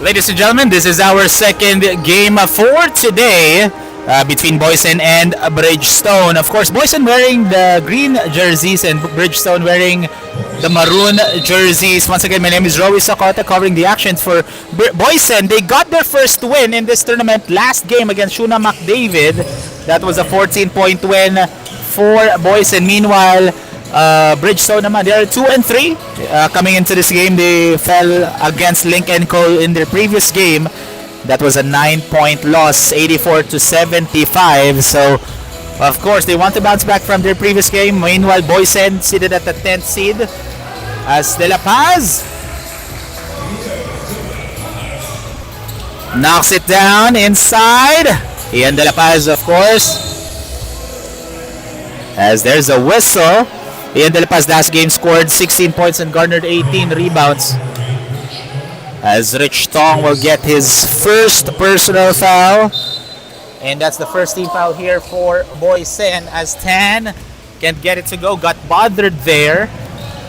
Ladies and gentlemen, this is our second game for today between Boysen and Bridgestone. Of course, Boysen wearing the green jerseys and Bridgestone wearing the maroon jerseys. Once again, my name is Roy Sakota covering the action for Boysen. They got their first win in this tournament last game against Shuna McDavid. That was a 14-point win for Boysen. Meanwhile, Bridgestone naman, they are 2-3 coming into this game. They fell against Link & Co in their previous game. That was a 9-point loss, 84-75. So of course they want to bounce back from their previous game. Meanwhile, Boysen seated at the 10th seed as De La Paz knocks it down inside. Ian De La Paz, of course, as there's a whistle. Ian De La Paz last game scored 16 points and garnered 18 rebounds. As Rich Tong will get his first personal foul. And that's the first team foul here for Boysen, as Tan can't get it to go. Got bothered there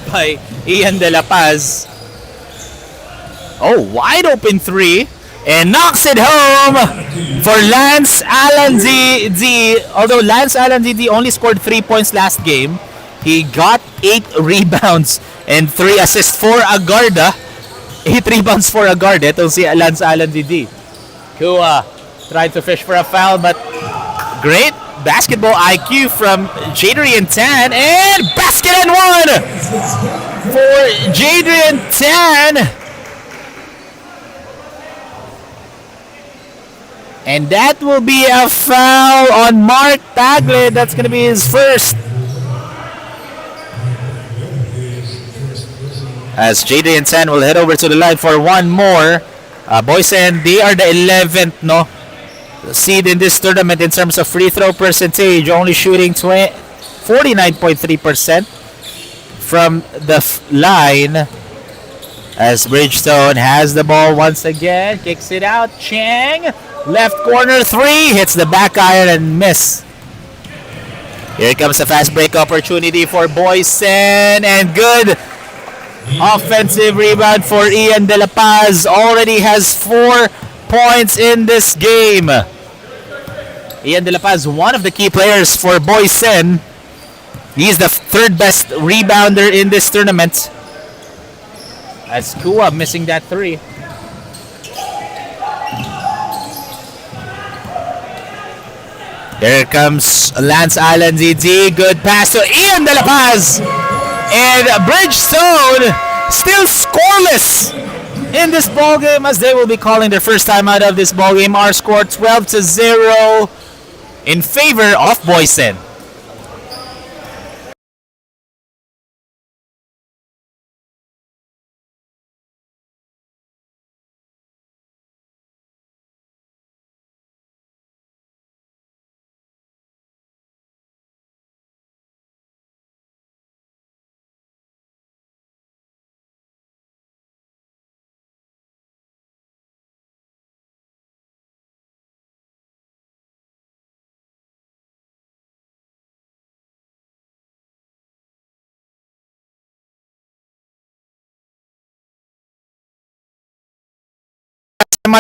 by Ian De La Paz. Oh, wide open three. And knocks it home for Lance Alanzidi. Although Lance Alanzidi only scored 3 points last game, he got 8 rebounds and 3 assists for Agarda. 8 rebounds for Agarda. It'll see Lance Alanzidi. Kua tried to fish for a foul, but great basketball IQ from Jadrian Tan. And basket and one for Jadrian Tan. And that will be a foul on Mark Tagle. That's going to be his first. As Jadrian Tan will head over to the line for one more. Boysen, they are the 11th seed in this tournament in terms of free throw percentage, only shooting 49.3% from the line. As Bridgestone has the ball once again, kicks it out. Chang, left corner three, hits the back iron and miss. Here comes a fast break opportunity for Boysen, and good offensive rebound for Ian De La Paz. Already has 4 points in this game. Ian De La Paz, one of the key players for Boysen. He's the third best rebounder in this tournament. As Kua missing that three. There comes Lance Alanzidi. Good pass to Ian De La Paz. And Bridgestone still scoreless in this ball game, as they will be calling their first time out of this ball game. Our score 12-0 in favor of Boysen.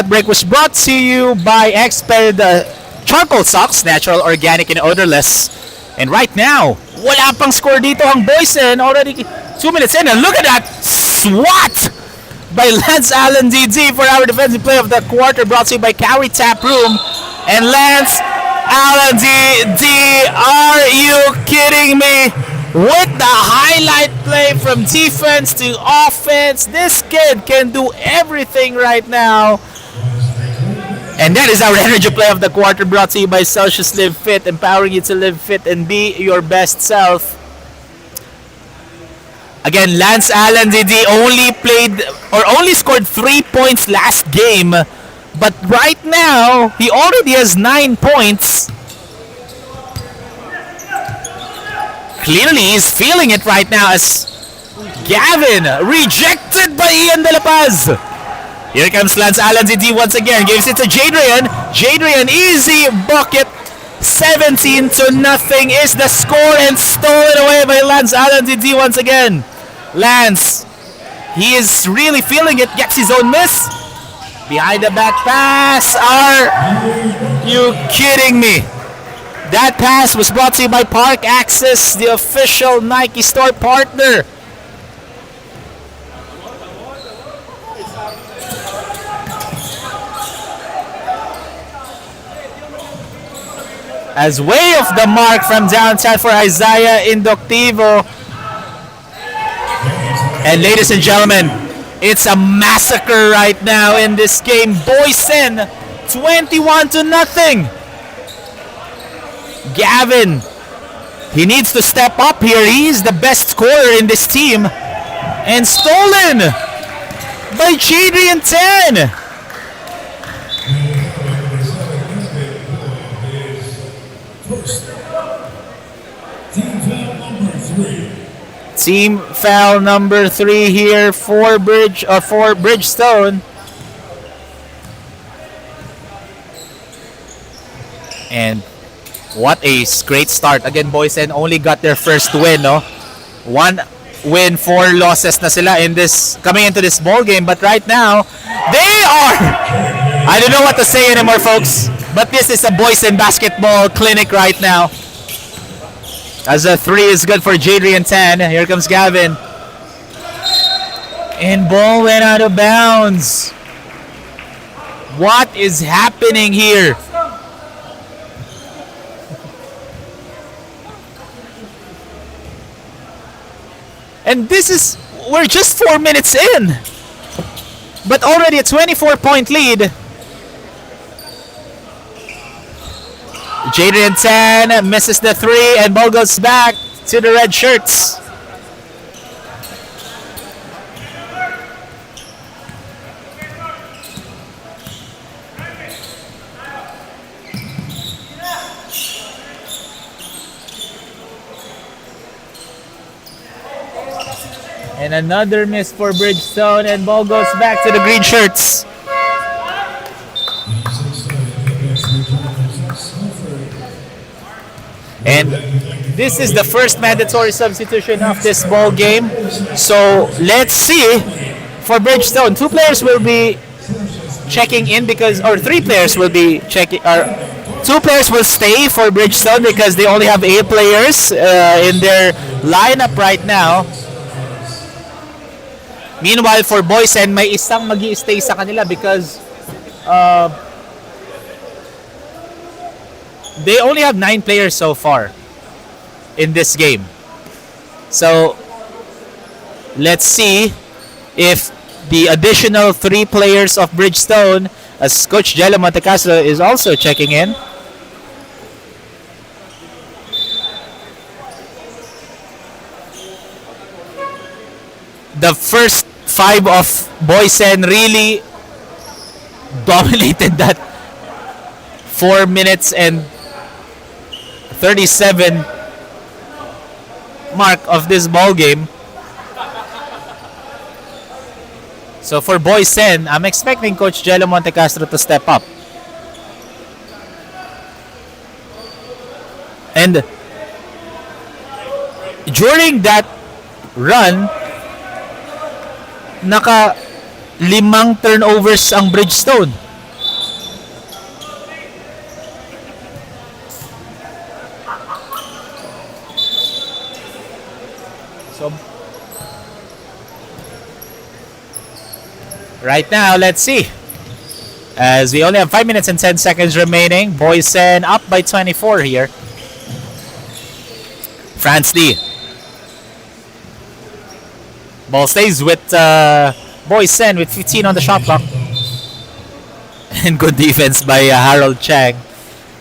Break was brought to you by Expert Charcoal Socks, natural, organic, and odorless. And right now, wala pang score dito ang Boysen. Already 2 minutes in, and look at that swat by Lance Alanzidi for our defensive play of the quarter, brought to you by Cowie Tap Room. And Lance Alanzidi, are you kidding me? With the highlight play from defense to offense, this kid can do everything right now. And that is our energy play of the quarter, brought to you by Celsius Live Fit, empowering you to live fit and be your best self. Again, Lance Alanzidi only scored 3 points last game, but right now he already has 9 points. Clearly he's feeling it right now, as Gavin rejected by Ian De La Paz. Here comes Lance Alanzidi once again, gives it to Jadrian. Jadrian, easy bucket. 17-0 is the score, and stolen away by Lance Alanzidi once again. Lance, he is really feeling it, gets his own miss. Behind the back pass. Are you kidding me? That pass was brought to you by Park Access, the official Nike store partner. As way off the mark from downtown for Isaiah Inductivo. And ladies and gentlemen, it's a massacre right now in this game. Boysen, 21-0. Gavin, he needs to step up here. He's the best scorer in this team. And stolen by Jadrian 10. Team foul number 3 here for Bridgestone. And what a great start. Again, Boysen only got their first win, no? 1 win, 4 losses na sila in this coming into this ball game, but right now they are, I don't know what to say anymore, folks, but this is a Boysen basketball clinic right now. As a 3 is good for Jadrian 10. Here comes Gavin. And ball went out of bounds. What is happening here? And this is, we're just 4 minutes in. But already a 24-point lead. Jadrian 10 misses the 3 and ball goes back to the red shirts. And another miss for Bridgestone and ball goes back to the green shirts. And this is the first mandatory substitution of this ball game. So let's see for Bridgestone. 2 players will be checking in because, or 3 players will be checking, or 2 players will stay for Bridgestone because they only have 8 players in their lineup right now. Meanwhile, for Boysen, may isang magi-stay sa kanila because they only have 9 players so far in this game. So let's see if the additional 3 players of Bridgestone, as Coach Jello Montecastro is also checking in. The first 5 of Boysen really dominated that 4 minutes and 37 mark of this ball game. So for Boysen, I'm expecting Coach Jello Montecastro to step up. And during that run, naka 5 turnovers ang Bridgestone. So right now, let's see. As we only have 5 minutes and 10 seconds remaining, Boysen up by 24 here. France D. Ball stays with Boysen with 15 on the shot clock. And good defense by Harold Chang.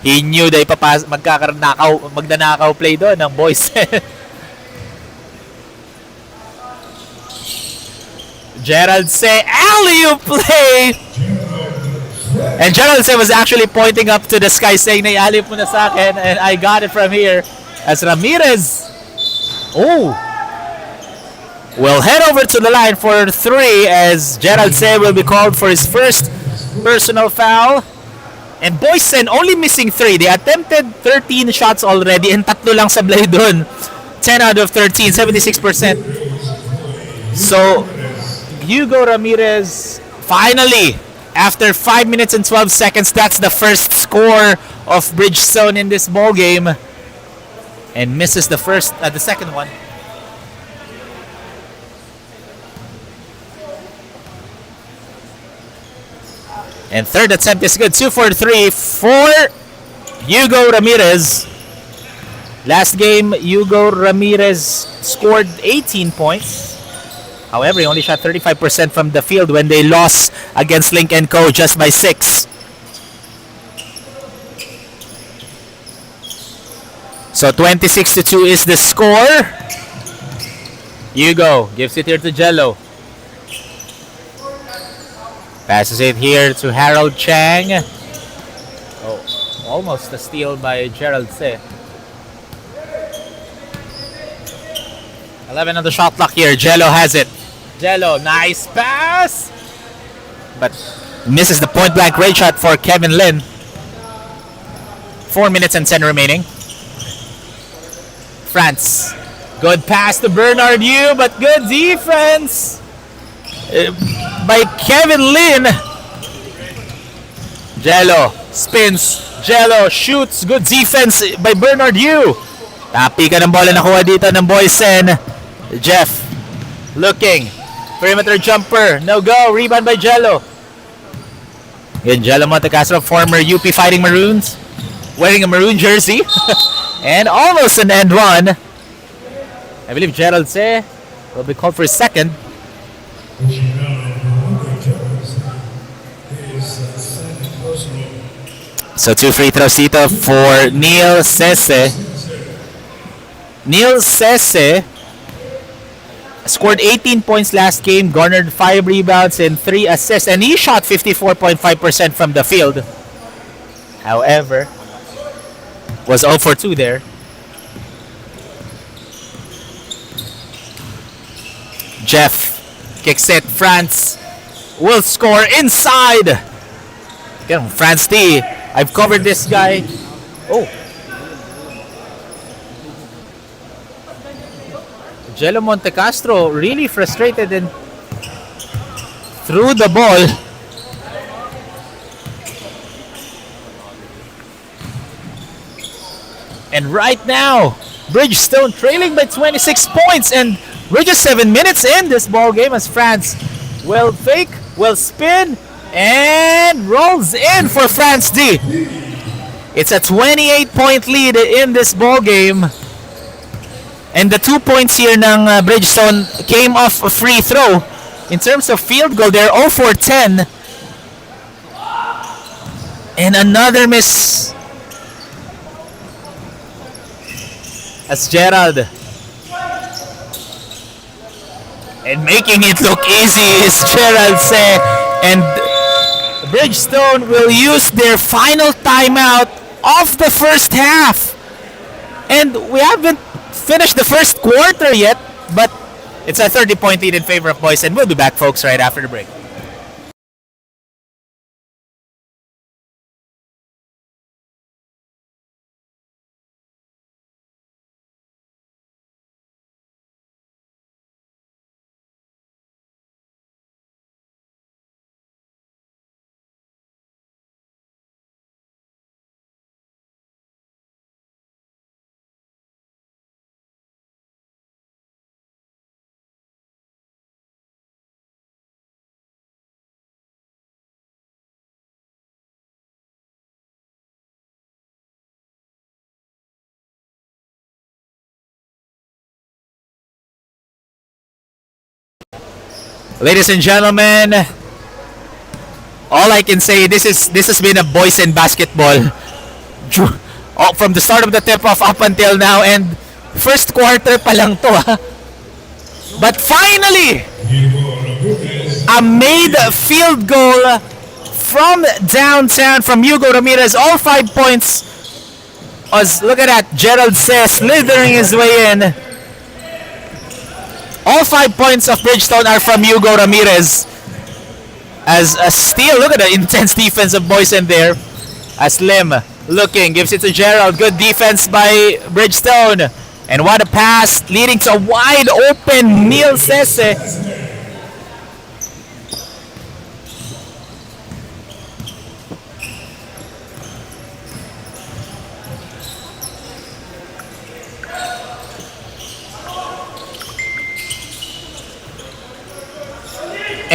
He knew that magnanakaw play doon ng Boysen. Gerald say alley-oop play. And Gerald say was actually pointing up to the sky saying na alley-oop mo na sa akin and I got it from here. As Ramirez will head over to the line for 3 as Gerald say will be called for his first personal foul. And Boysen only missing 3. They attempted 13 shots already and 3 lang sablay dun. 10 out of 13, 76%. So Hugo Ramirez finally After 5 minutes and 12 seconds, that's the first score of Bridgestone in this ball game, and misses the second one. And third attempt is good. 2 for 3 for Hugo Ramirez. Last game, Hugo Ramirez scored 18 points. However, he only shot 35% from the field when they lost against Link & Co. just by 6. So 26-2 is the score. Hugo gives it here to Jello. Passes it here to Harold Chang. Oh, almost a steal by Gerald Se. 11 on the shot clock here. Jello has it. Jello, nice pass. But misses the point blank range shot for Kevin Lin. 4 minutes and 10 remaining. France. Good pass to Bernard Yu, but good defense by Kevin Lin. Jello spins. Jello shoots. Good defense by Bernard Yu. Tapi ka ng bola nakuha dito ng Boysen. Jeff looking. Perimeter jumper. No go. Rebound by Jello. Good. Jello Montecastro, former UP Fighting Maroons, wearing a maroon jersey. And almost an end one. I believe Gerald Se will be called for his second. So 2 free throws dito for Neil Sese. Neil Sese scored 18 points last game, garnered 5 rebounds and 3 assists, and he shot 54.5% from the field. However, was 0 for 2 there. Jeff kicks it. France will score inside. Get him, France T. I've covered this guy. Oh. Jello Montecastro really frustrated and threw the ball. And right now, Bridgestone trailing by 26 points, and we're just 7 minutes in this ball game as France will fake, will spin, and rolls in for France D. It's a 28-point lead in this ball game. And the 2 points here ng Bridgestone came off a free throw. In terms of field goal, they're 0 for 10. And another miss as Gerald. And making it look easy is Gerald Se. And Bridgestone will use their final timeout of the first half. And we haven't finished the first quarter yet, but it's a 30-point lead in favor of Boysen. We'll be back, folks, right after the break. Ladies and gentlemen, all I can say, this has been a Boysen basketball from the start of the tip-off up until now, and first quarter pa lang to, ha? But finally, a made field goal from downtown from Hugo Ramirez. All 5 points. Look at that, Gerald says, slithering his way in. All 5 points of Bridgestone are from Hugo Ramirez. As a steal, look at the intense defense of Boysen there. As Lim looking, gives it to Gerald. Good defense by Bridgestone. And what a pass, leading to a wide open Neil Sese.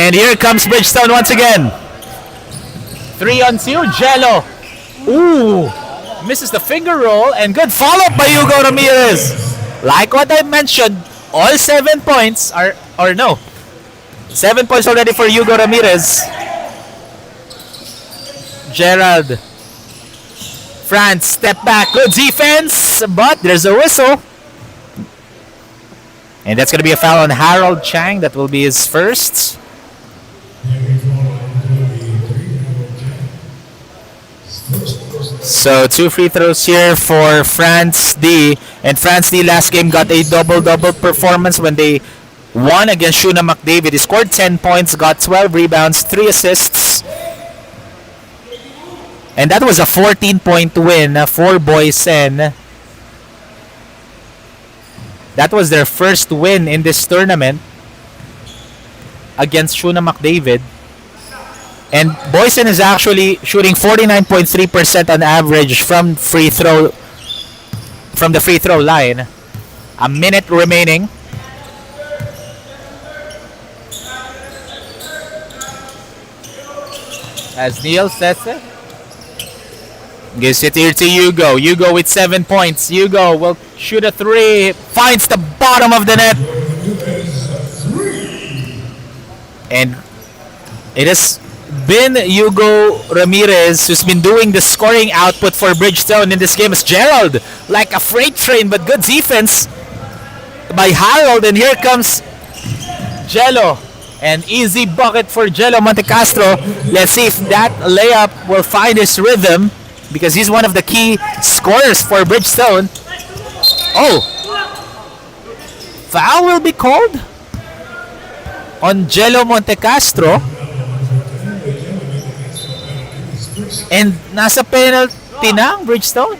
And here comes Bridgestone once again. 3-on-2, Jello. Ooh, misses the finger roll, and good follow-up by Hugo Ramirez. Like what I mentioned, all 7 points are, or no, 7 points already for Hugo Ramirez. Gerald. France, step back, good defense, but there's a whistle. And that's going to be a foul on Harold Chang. That will be his first. So 2 free throws here for France D. And France D last game got a double-double performance when they won against Shuna McDavid. He scored 10 points, got 12 rebounds, 3 assists. And that was a 14-point win for Boysen. That was their first win in this tournament against Shuna McDavid. And Boysen is actually shooting 49.3% on average from the free throw line. A minute remaining. As Neil says it. Gives it here to Hugo. Hugo with 7 points. Hugo will shoot a 3. Finds the bottom of the net. And it has been Hugo Ramirez who's been doing the scoring output for Bridgestone in this game. As Gerald, like a freight train, but good defense by Harold. And here comes Jello. An easy bucket for Jello Montecastro. Let's see if that layup will find his rhythm, because he's one of the key scorers for Bridgestone. Oh! Foul will be called on Jello Montecastro. And nasa penalty na ang Bridgestone.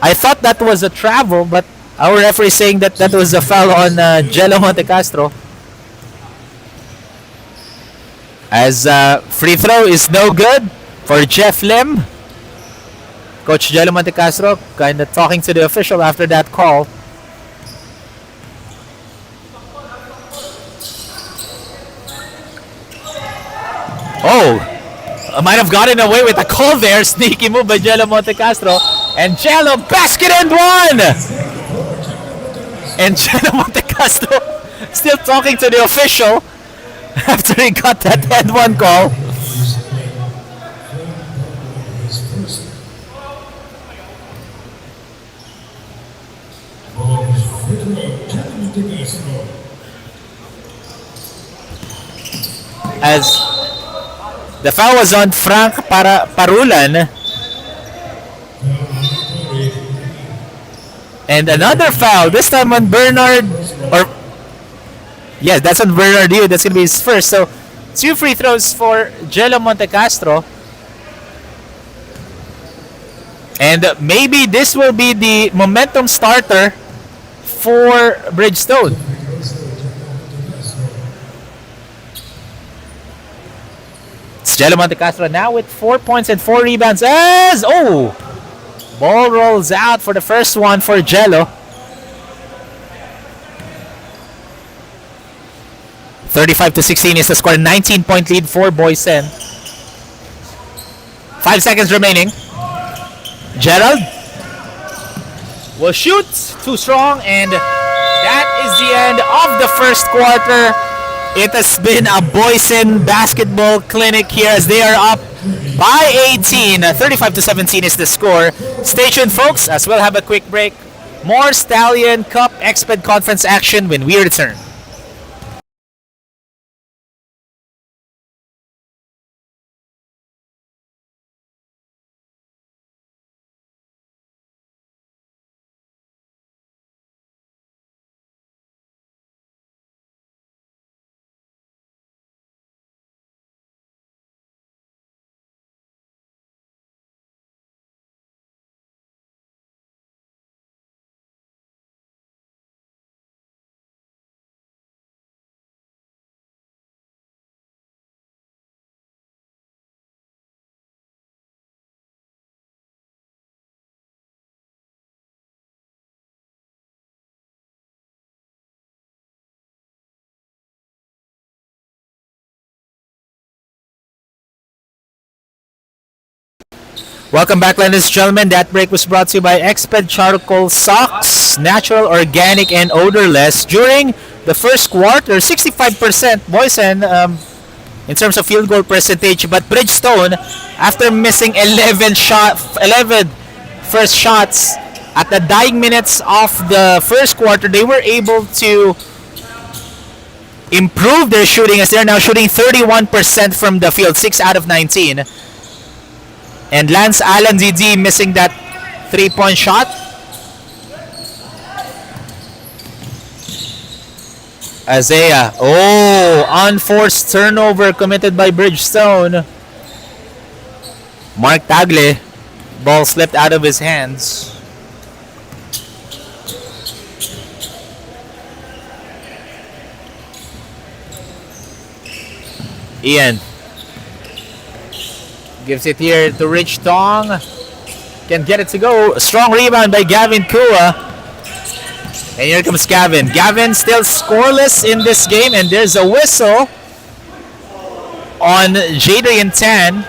I thought that was a travel, but our referee is saying that that was a foul on Jello Montecastro. As free throw is no good for Jeff Lim. Coach Jello Montecastro kind of talking to the official after that call. Oh, I might have gotten away with a call there. Sneaky move by Jello Montecastro. And Jello, basket and one! And Jello Montecastro still talking to the official after he got that and one call. As the foul was on Frank Parulan. And another foul, this time on Bernard, or yes, that's on Bernard Yu. That's going to be his first. So 2 free throws for Jello Montecastro. And maybe this will be the momentum starter for Bridgestone. It's Jello Montecastro now with 4 points and 4 rebounds. As ball rolls out for the first one for Jello. 35-16 is the score. 19-point lead for Boysen. 5 seconds remaining. Gerald will shoot. Too strong. And that is the end of the first quarter. It has been a Boysen basketball clinic here as they are up by 18. 35-17 is the score. Stay tuned, folks, as we'll have a quick break. More Stallion Cup Exped Conference action when we return. Welcome back, ladies and gentlemen. That break was brought to you by Exped Charcoal Socks, natural, organic, and odorless. During the first quarter, 65% Boysen in terms of field goal percentage, but Bridgestone, after missing 11 first shots at the dying minutes of the first quarter, they were able to improve their shooting as they're now shooting 31% from the field, 6 out of 19. And Lance Allen DD missing that 3-point shot. Isaiah. Oh, unforced turnover committed by Bridgestone. Mark Tagle. Ball slipped out of his hands. Ian gives it here to Rich Tong. Can get it to go. A strong rebound by Gavin Kua. And here comes Gavin. Gavin still scoreless in this game, and there's a whistle on Jadrian Tan.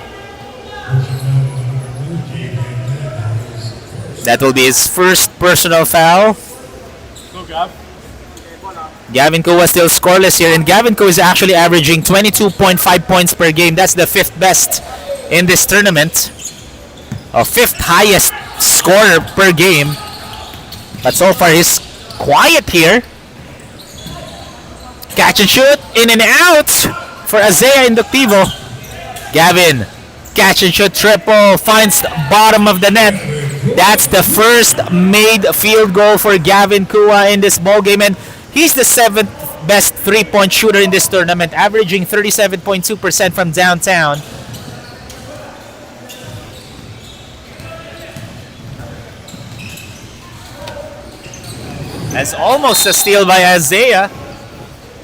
That will be his first personal foul. Go, Gav. Gavin Kua still scoreless here, and Gavin Kua is actually averaging 22.5 points per game. That's the 5th best in this tournament. A 5th highest scorer per game. But so far he's quiet here. Catch and shoot, in and out for Isaiah Inductivo. Gavin, catch and shoot triple, finds the bottom of the net. That's the first made field goal for Gavin Kua in this ball game, and he's the 7th best 3-point shooter in this tournament, averaging 37.2% from downtown. That's almost a steal by Isaiah,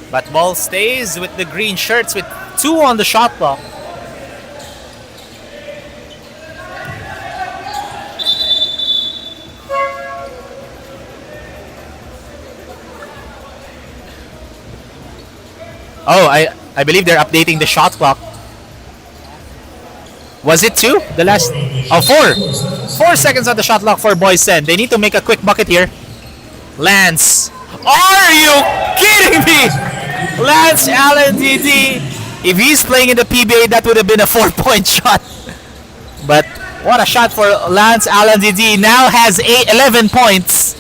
but ball stays with the green shirts with 2 on the shot clock. Oh, I believe they're updating the shot clock. Was it 2? The last... Oh, 4. 4 seconds on the shot clock for Boysen. They need to make a quick bucket here. Lance. Are you kidding me? Lance Allen DD. If he's playing in the PBA, that would have been a 4-point shot. But what a shot for Lance Allen DD. Now has 11 points.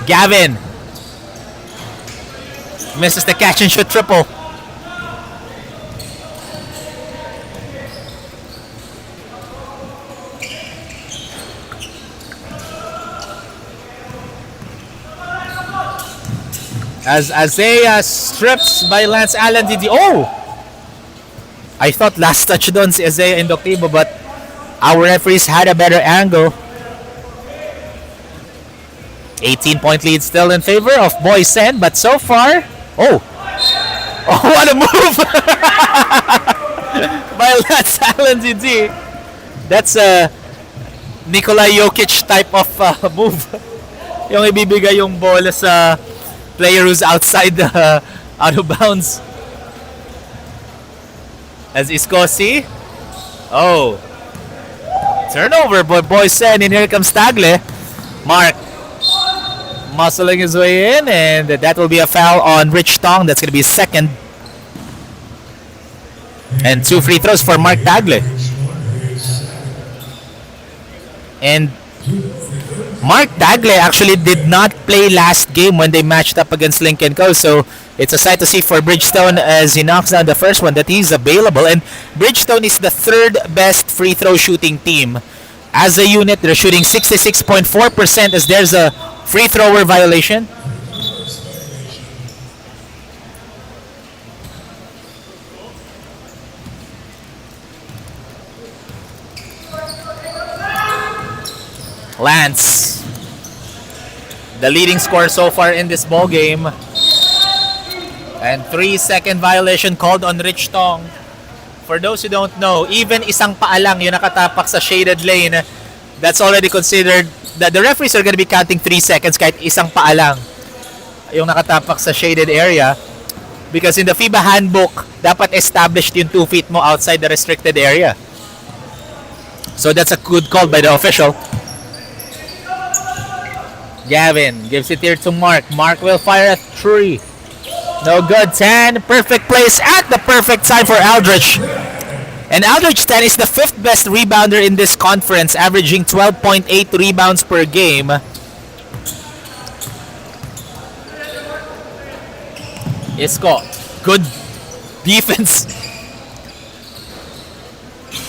Gavin misses the catch and shoot triple. As Isaiah strips by Lance Allen DD. Oh! I thought last touch doon si Isaiah Inductivo, but our referees had a better angle. 18-point lead still in favor of Boysen, but so far... Oh! Oh, what a move! By Lance Allen DD. That's a Nikola Jokic type of move. Yung ibibigay yung bola sa player who's outside the out of bounds. As Iscosi. Oh. Turnover by Boysen, and here comes Tagle. Mark muscling his way in, and that will be a foul on Rich Tong. That's going to be second. And 2 free throws for Mark Tagle. And Mark Tagle actually did not play last game when they matched up against Lincoln Co. So it's a sight to see for Bridgestone as he knocks down the first one that he's available. And Bridgestone is the 3rd best free throw shooting team. As a unit, they're shooting 66.4% as there's a free thrower violation. Lance, the leading scorer so far in this ball game, and 3-second violation called on Rich Tong. For those who don't know, even isang paa lang yung nakatapak sa shaded lane, that's already considered that the referees are going to be counting 3 seconds kahit isang paa lang yung nakatapak sa shaded area, because in the FIBA handbook dapat established yung 2 feet mo outside the restricted area. So that's a good call by the official. Gavin gives it here to Mark. Mark will fire a 3. No good. 10. Perfect place at the perfect time for Aldrich. And Aldrich 10 is the 5th best rebounder in this conference, averaging 12.8 rebounds per game. Isco, good defense.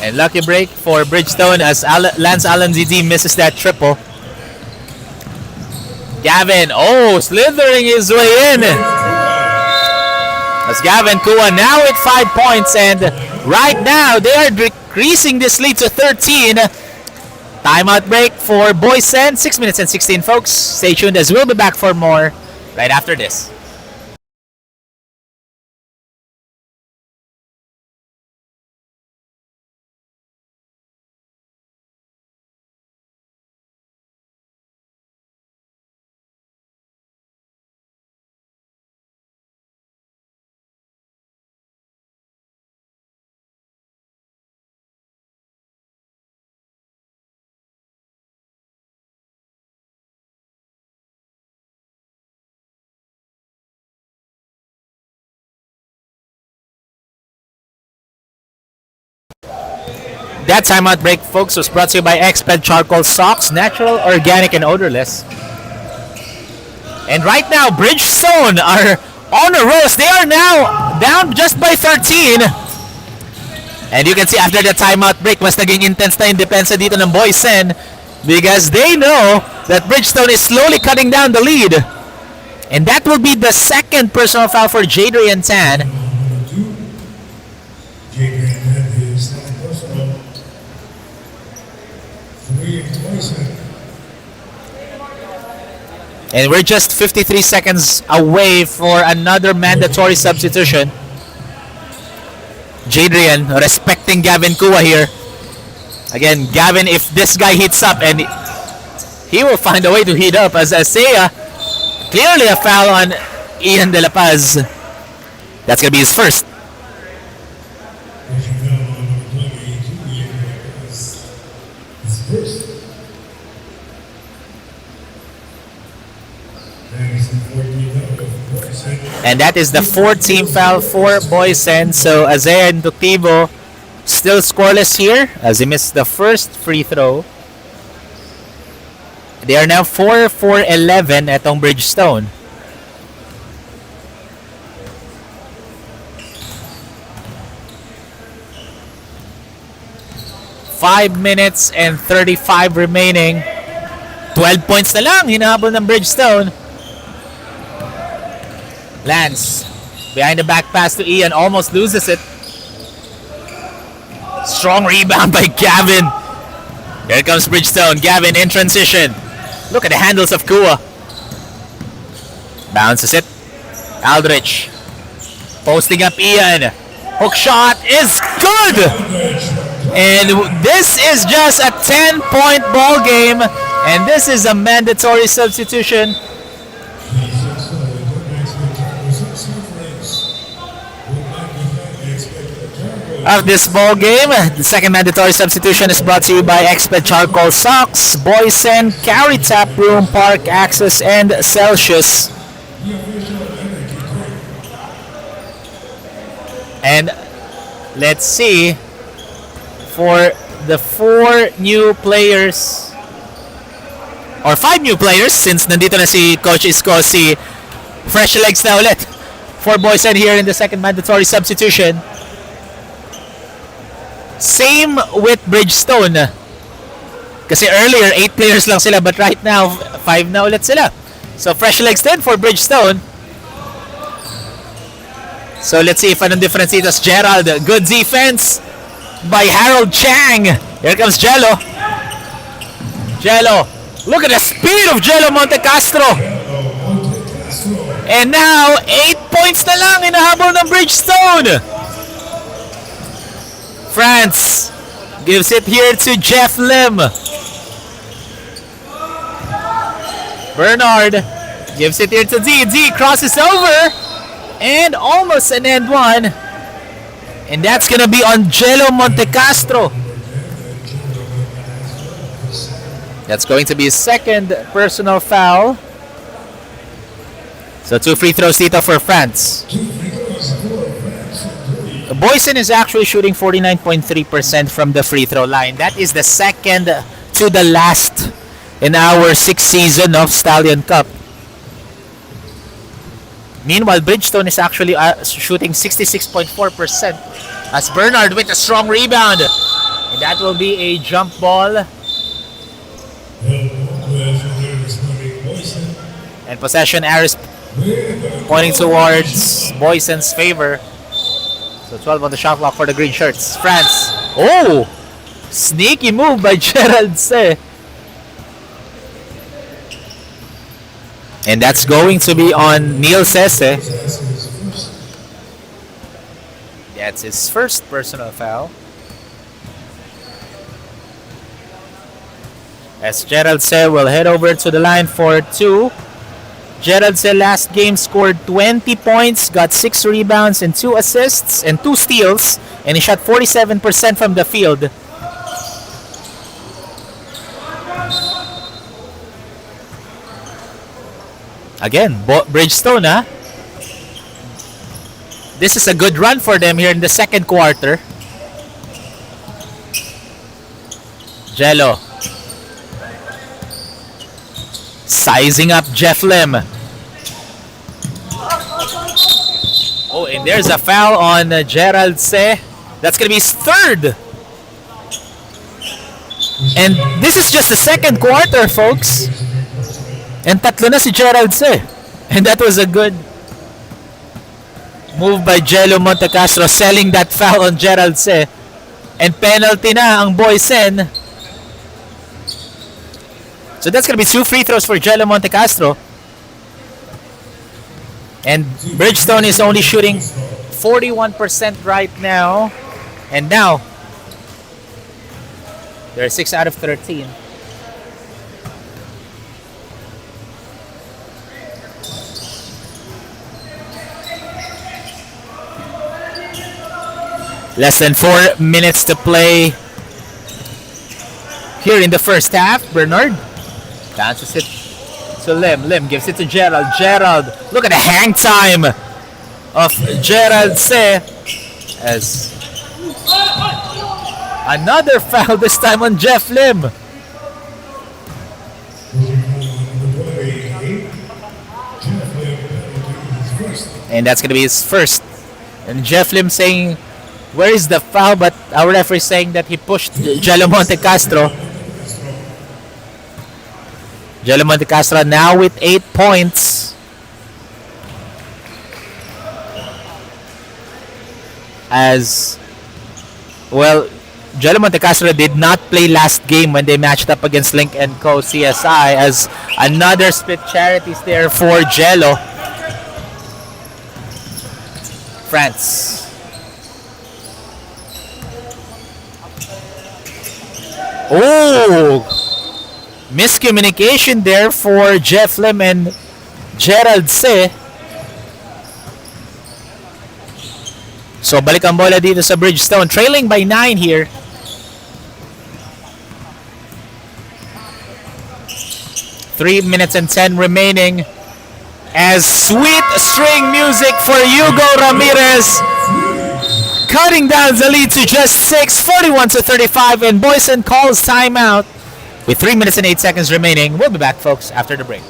And lucky break for Bridgestone as Lance Alanzidi misses that triple. Gavin, slithering his way in. As Gavin Kua now with 5 points, and right now they are decreasing this lead to 13. Timeout break for Boysen. 6 minutes and 16, folks. Stay tuned as we'll be back for more right after this. That timeout break, folks, was brought to you by Exped Charcoal Socks, natural, organic, and odorless. And right now, Bridgestone are on a roll. They are now down just by 13. And you can see after the timeout break, mas naging intense na yung depensa dito ng Boysen because they know that Bridgestone is slowly cutting down the lead. And that will be the 2nd personal foul for Jadrian Tan. And we're just 53 seconds away for another mandatory substitution. Jadrian respecting Gavin Kua here. Again, Gavin, if this guy heats up, and he will find a way to heat up as Asea, clearly a foul on Ian De La Paz. That's going to be his first. And that is the 4th team foul for Boysen. So Azea and Ductivo still scoreless here as he missed the first free throw. They are now 4-4-11 atong Bridgestone. Five minutes and 35 remaining. 12 points na lang hinahabol ng Bridgestone. Lance behind the back pass to Ian, almost loses it. Strong rebound by Gavin. Here comes Bridgestone. Gavin in transition. Look at the handles of Kua. Bounces it. Aldrich posting up Ian. Hook shot is good. And this is just a 10-point ball game. And this is a mandatory substitution. Of this ball game, the second mandatory substitution is brought to you by Exped Charcoal Socks, Boysen, Carry Tap Room, Park Access, and Celsius. And let's see for the 4 new players or 5 new players, since nandito na si Coach Isco, si fresh legs na ulit for Boysen here in the second mandatory substitution. Same with Bridgestone. Kasi earlier, 8 players lang sila, but right now, 5 na ulit sila. So, fresh legs din for Bridgestone. So, let's see if anong difference dito. Gerald, good defense by Harold Chang. Here comes Jello. Jello. Look at the speed of Jello Montecastro. And now, 8 points na lang hinahabol ng Bridgestone. France gives it here to Jeff Lim. Bernard gives it here to D. D crosses over. And almost an end one. And that's going to be on Jello Montecastro. That's going to be his second personal foul. So 2 free throws dito for France. Boysen is actually shooting 49.3% from the free throw line. That is the second to the last in our 6th season of Stallion Cup. Meanwhile, Bridgestone is actually shooting 66.4%. As Bernard with a strong rebound. And that will be a jump ball. And possession arrows pointing towards Boysen's favor. So 12 on the shot clock for the green shirts. France. Oh! Sneaky move by Gerald Se. And that's going to be on Neil Sese. That's his first personal foul. As Gerald Se will head over to the line for 2. Gerald Se last game scored 20 points, got 6 rebounds and 2 assists and 2 steals, and he shot 47% from the field. Again, Bridgestone, huh? This is a good run for them here in the second quarter. Jello. Sizing up Jeff Lim. Oh, and there's a foul on Gerald Se. That's going to be his third. And this is just the second quarter, folks. And tatlo na si Gerald Se. And that was a good move by Jello Montecastro, selling that foul on Gerald Se. And penalty na ang Boysen. So that's going to be 2 free throws for Jello Montecastro. And Bridgestone is only shooting 41% right now. And now, they're 6 out of 13. Less than 4 minutes to play here in the first half. Bernard bounces it to Lim. Lim gives it to Gerald. Gerald, look at the hang time of Gerald Se. As another foul, this time on Jeff Lim. And that's going to be his first. And Jeff Lim saying, where is the foul? But our referee saying that he pushed Jello Montecastro. Jello Montecastro now with 8 points. As well, Jello Montecastro did not play last game when they matched up against Link & Co. CSI, as another split charities there for Jello. France. Oh! Miscommunication there for Jeff Lim and Gerald Se. So balik ang bola dito sa Bridgestone, trailing by 9 here. Three minutes and 10 remaining. As sweet string music for Hugo Ramirez, cutting down the lead to just 6, 41-35, and Boysen calls timeout with 3 minutes and 8 seconds remaining. We'll be back, folks, after the break.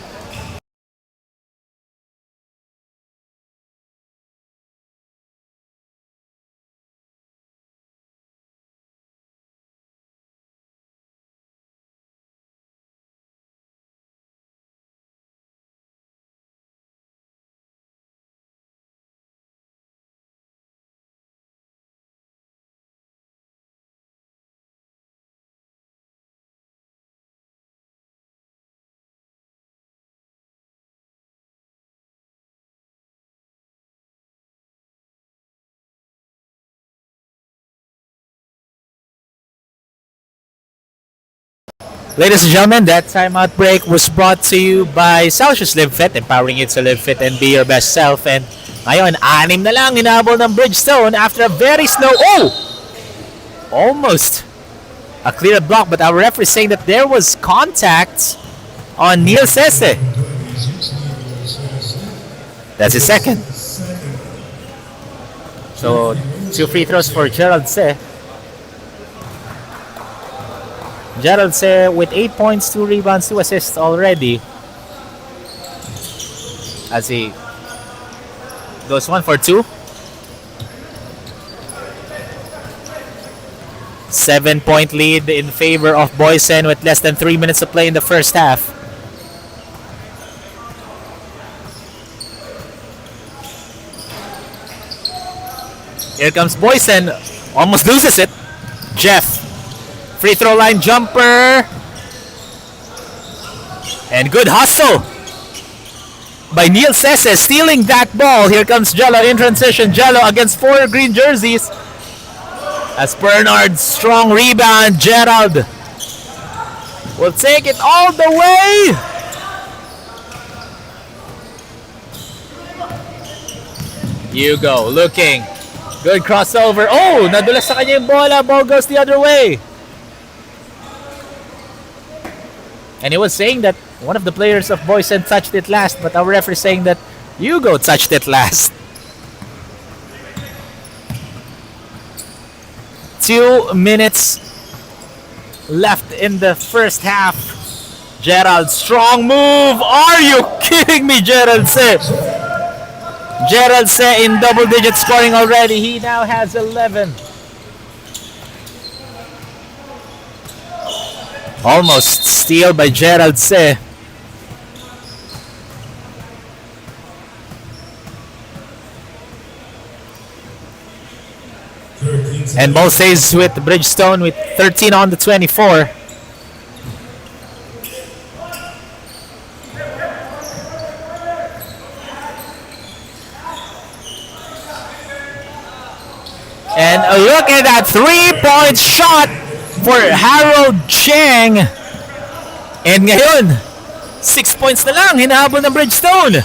Ladies and gentlemen, that timeout break was brought to you by Celsius Live Fit, empowering you to live fit and be your best self. And ngayon, 6 na lang hinabol ng Bridgestone after a very slow... Oh! Almost a clear block, but our referee is saying that there was contact on Neil Sese. That's his second. So 2 free throws for Gerald Se. Gerald Se with 8 points, 2 rebounds, 2 assists already. As he goes 1 for 2. 7-point lead in favor of Boysen with less than 3 minutes to play in the first half. Here comes Boysen. Almost loses it. Jeff. Free throw line jumper. And good hustle by Neil Sese, stealing that ball. Here comes Jello in transition. Jello against 4 green jerseys. As Bernard's strong rebound. Gerald will take it all the way. Hugo looking. Good crossover. Oh, nadulas sa kanya yung bola. Ball goes the other way. And he was saying that one of the players of Boysen touched it last, but our referee is saying that Hugo touched it last. 2 minutes left in the first half. Gerald, strong move. Are you kidding me, Gerald Se? Gerald Se in double-digit scoring already. He now has 11. Almost steal by Gerald Se. And ball stays with Bridgestone with 13 on the 24. And look at that 3-point shot for Harold Cheng. And ngayon, 6 points na lang hinahabol ng Bridgestone.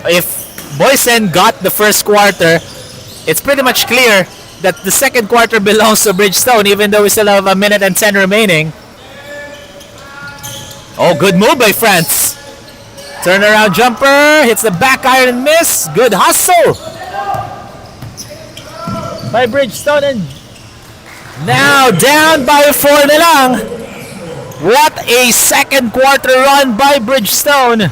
If Boysen got the first quarter, it's pretty much clear that the second quarter belongs to Bridgestone, even though we still have a minute and 10 remaining. Oh, good move by France. Turnaround jumper, hits the back iron and miss. Good hustle by Bridgestone, and now down by 4 na lang. What a second quarter run by Bridgestone.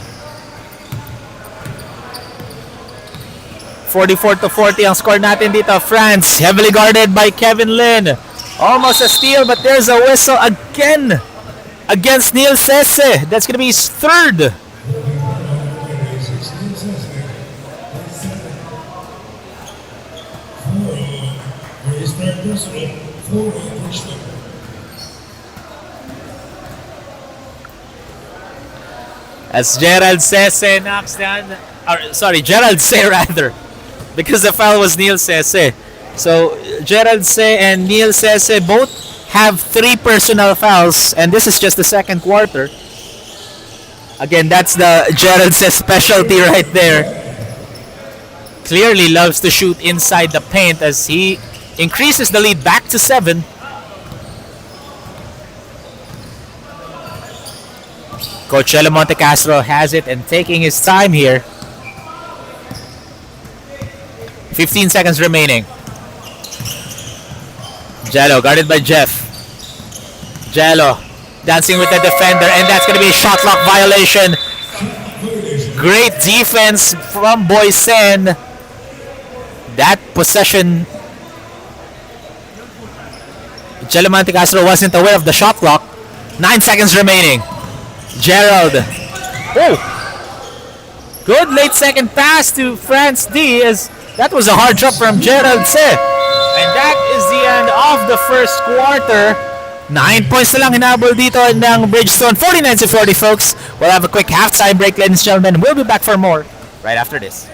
44-40 ang score natin dito. France heavily guarded by Kevin Lin. Almost a steal, but there's a whistle again against Neil Sese. That's going to be his third. As Gerald Sese knocks down, Gerald Se rather, because the foul was Neil Sese. So Gerald Se and Neil Sese both have 3 personal fouls, and this is just the second quarter. Again, that's the Gerald Se specialty right there. Clearly loves to shoot inside the paint as he increases the lead back to 7. Coach Elo Montecastro has it and taking his time here. 15 seconds remaining. Jello guarded by Jeff. Jello dancing with the defender, and that's going to be a shot clock violation. Great defense from Boysen. That possession, Jello Montecastro wasn't aware of the shot clock. 9 seconds remaining. Gerald. Oh! Good late second pass to France D, as that was a hard drop from Gerald Se. And that is the end of the first quarter. 9 points na lang hinabol dito ng Bridgestone. 49-40, folks. We'll have a quick halftime break, ladies and gentlemen. We'll be back for more right after this.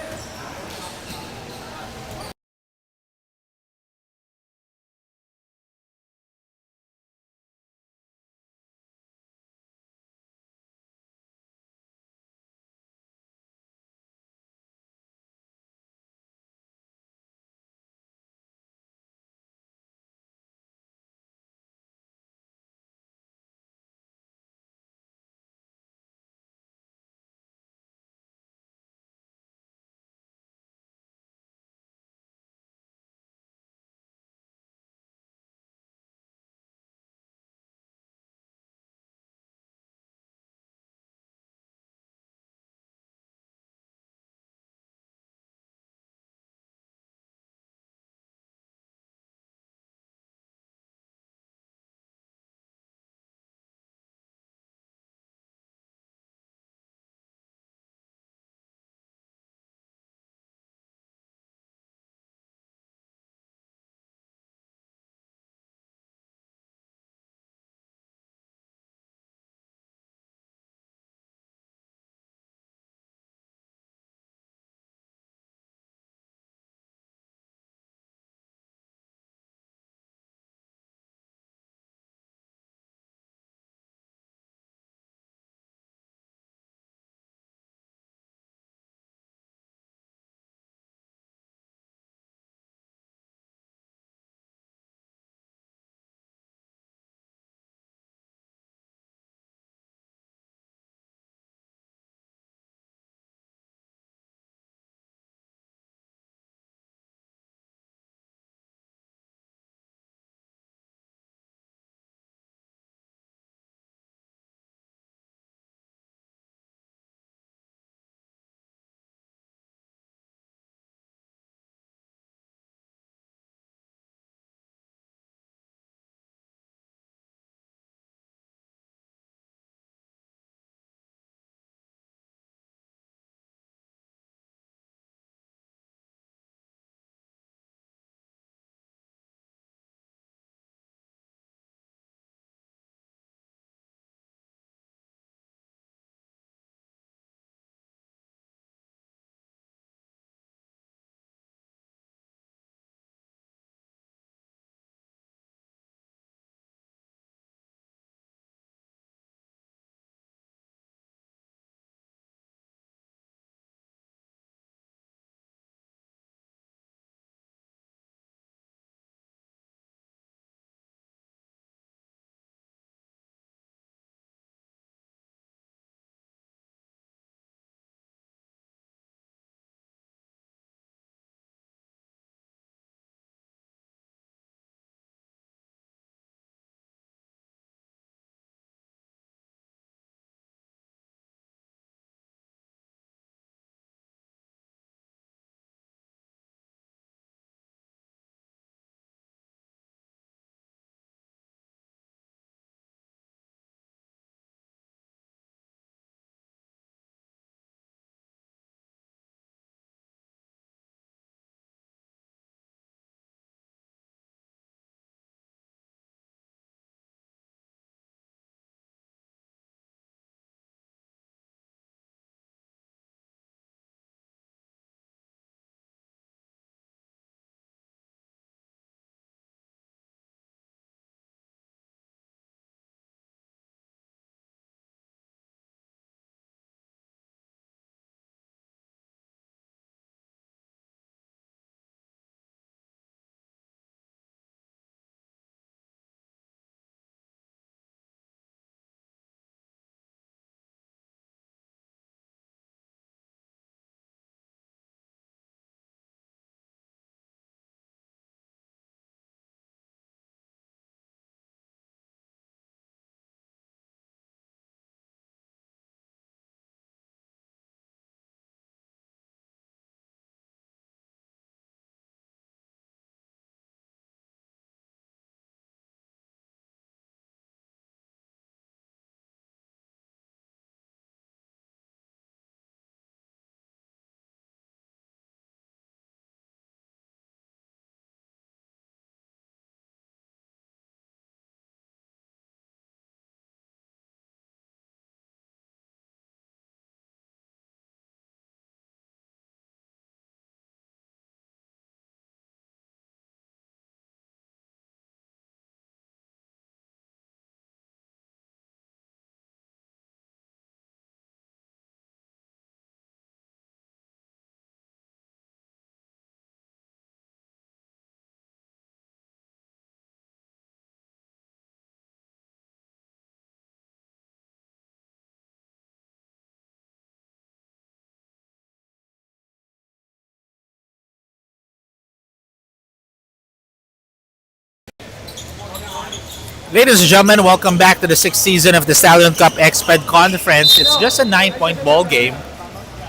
Ladies and gentlemen, welcome back to the 6th season of the Stallion Cup Exped Conference. It's just a 9-point ball game.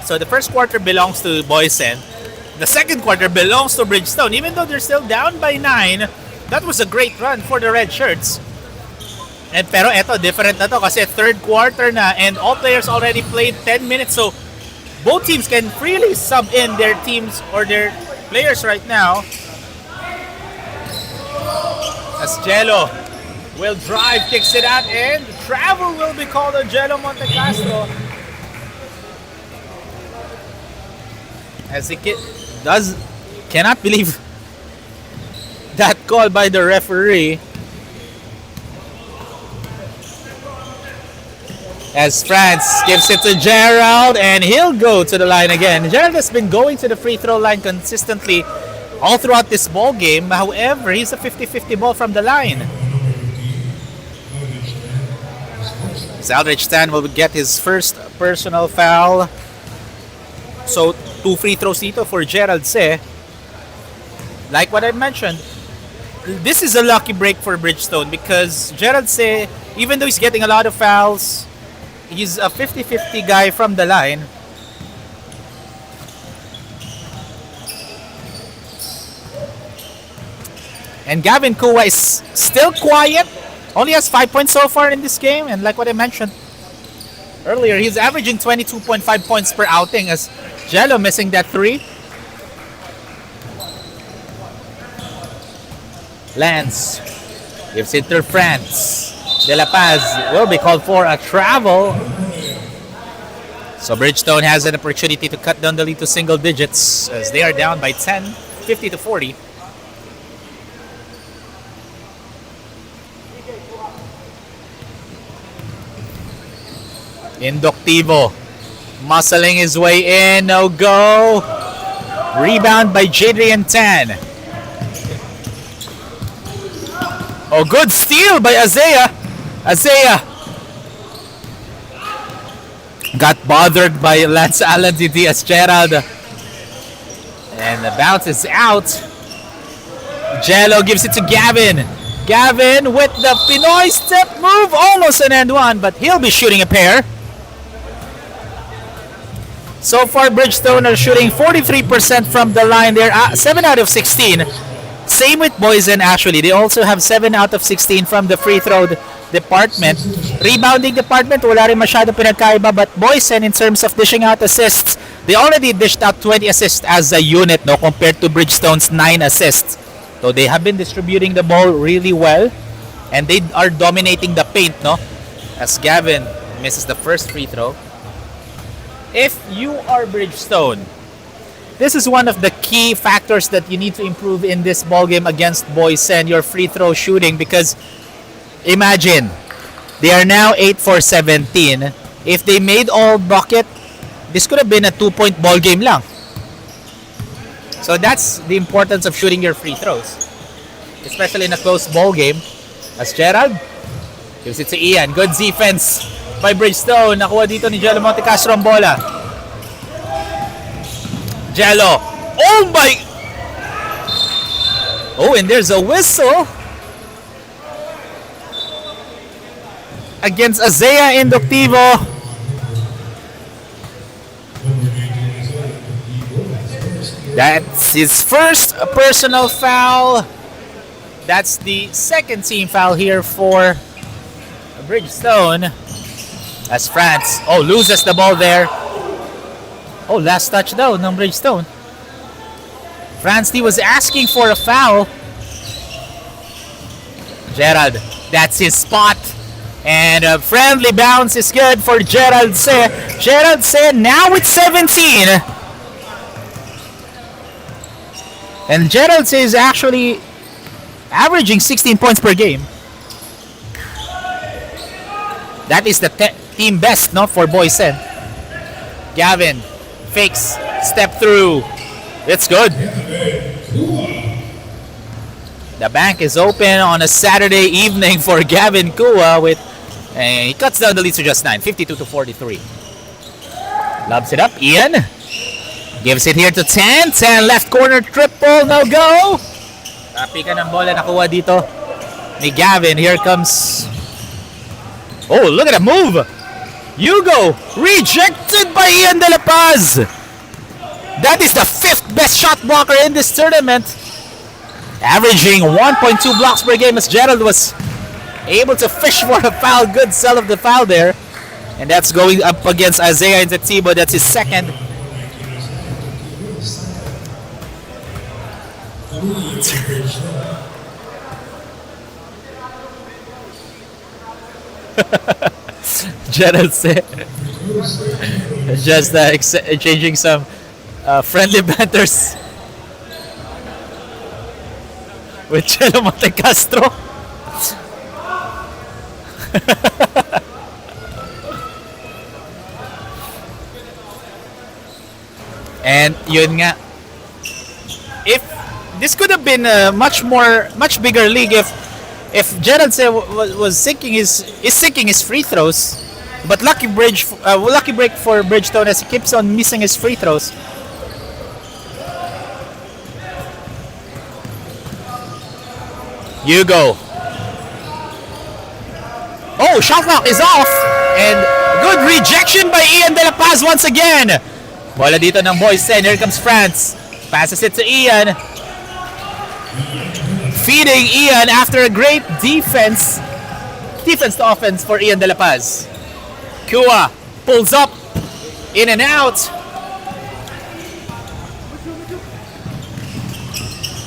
So the first quarter belongs to Boysen. The second quarter belongs to Bridgestone. Even though they're still down by 9, that was a great run for the red shirts. And pero eto, different na to kasi third quarter na and all players already played 10 minutes. So both teams can freely sub in their teams or their players right now. As Jello will drive, kicks it out, and travel will be called on Jello Montecastro. As the kid cannot believe that call by the referee. As France gives it to Gerald, and he'll go to the line again. Gerald has been going to the free throw line consistently all throughout this ball game. However, he's a 50-50 ball from the line. Aldrich Stan will get his first personal foul. So, 2 free throws dito for Gerald Se. Like what I mentioned, this is a lucky break for Bridgestone because Gerald Se, even though he's getting a lot of fouls, he's a 50-50 guy from the line. And Gavin Kua is still quiet. Only has 5 points so far in this game. And like what I mentioned earlier, he's averaging 22.5 points per outing as Jello missing that 3. Lance gives it to France. De La Paz will be called for a travel. So Bridgestone has an opportunity to cut down the lead to single digits as they are down by 10, 50-40. Inductivo muscling his way in, no go. Rebound by Jadrian Tan. Oh, good steal by Azea. Azea got bothered by Lance Allen as Gerald. And the bounce is out. Jello gives it to Gavin. Gavin with the Pinoy step move. Almost an end one, but he'll be shooting a pair. So far, Bridgestone are shooting 43% from the line. They're 7 out of 16. Same with Boysen actually. They also have 7 out of 16 from the free throw department. Rebounding department, wala rin masyado pinagkaiba. But Boysen, in terms of dishing out assists, they already dished out 20 assists as a unit, no, compared to Bridgestone's 9 assists. So they have been distributing the ball really well. And they are dominating the paint, no? As Gavin misses the first free throw. If you are Bridgestone, this is one of the key factors that you need to improve in this ball game against Boysen, your free throw shooting, because imagine they are now 8 for 17. If they made all bucket, this could have been a 2-point ball game lang. So that's the importance of shooting your free throws, especially in a close ball game. As Gerald gives it to Ian, good defense by Bridgestone. Nakuha dito ni Jello Montecastro ang bola. Jello. Oh my! Oh, and there's a whistle against Azea Inductivo. That's his first personal foul. That's the second team foul here for Bridgestone. As France, loses the ball there. Last touchdown ng Bridgestone. France D was asking for a foul. Gerald, that's his spot. And a friendly bounce is good for Gerald Se. Gerald Se now with 17. And Gerald Se is actually averaging 16 points per game. That is the team best, no, for Boysen. Gavin fakes, step through. It's good. The bank is open on a Saturday evening for Gavin Kua with he cuts down the lead to just 9, 52-43. Lobs it up, Ian. Gives it here to 10. 10 left corner triple, no go. Tapi ka ng bola nakuha dito ni Gavin. Here comes... Oh, look at that move! Hugo rejected by Ian De La Paz. That is the 5th best shot blocker in this tournament. Averaging 1.2 blocks per game as Gerald was able to fish for a foul. Good sell of the foul there. And that's going up against Isaiah Intatibo. That's his second. Gerald said just exchanging some friendly banters with Chelo Monte Castro. And yun nga, if this could have been a much bigger league if Gerald was sinking his free throws, but lucky break for Bridgestone as he keeps on missing his free throws. Hugo. Oh, shot clock is off, and good rejection by Ian De La Paz once again. Bola dito ng Boysen. Here comes France. Passes it to Ian. Feeding Ian after a great defense to offense for Ian De La Paz. Kua pulls up, in and out.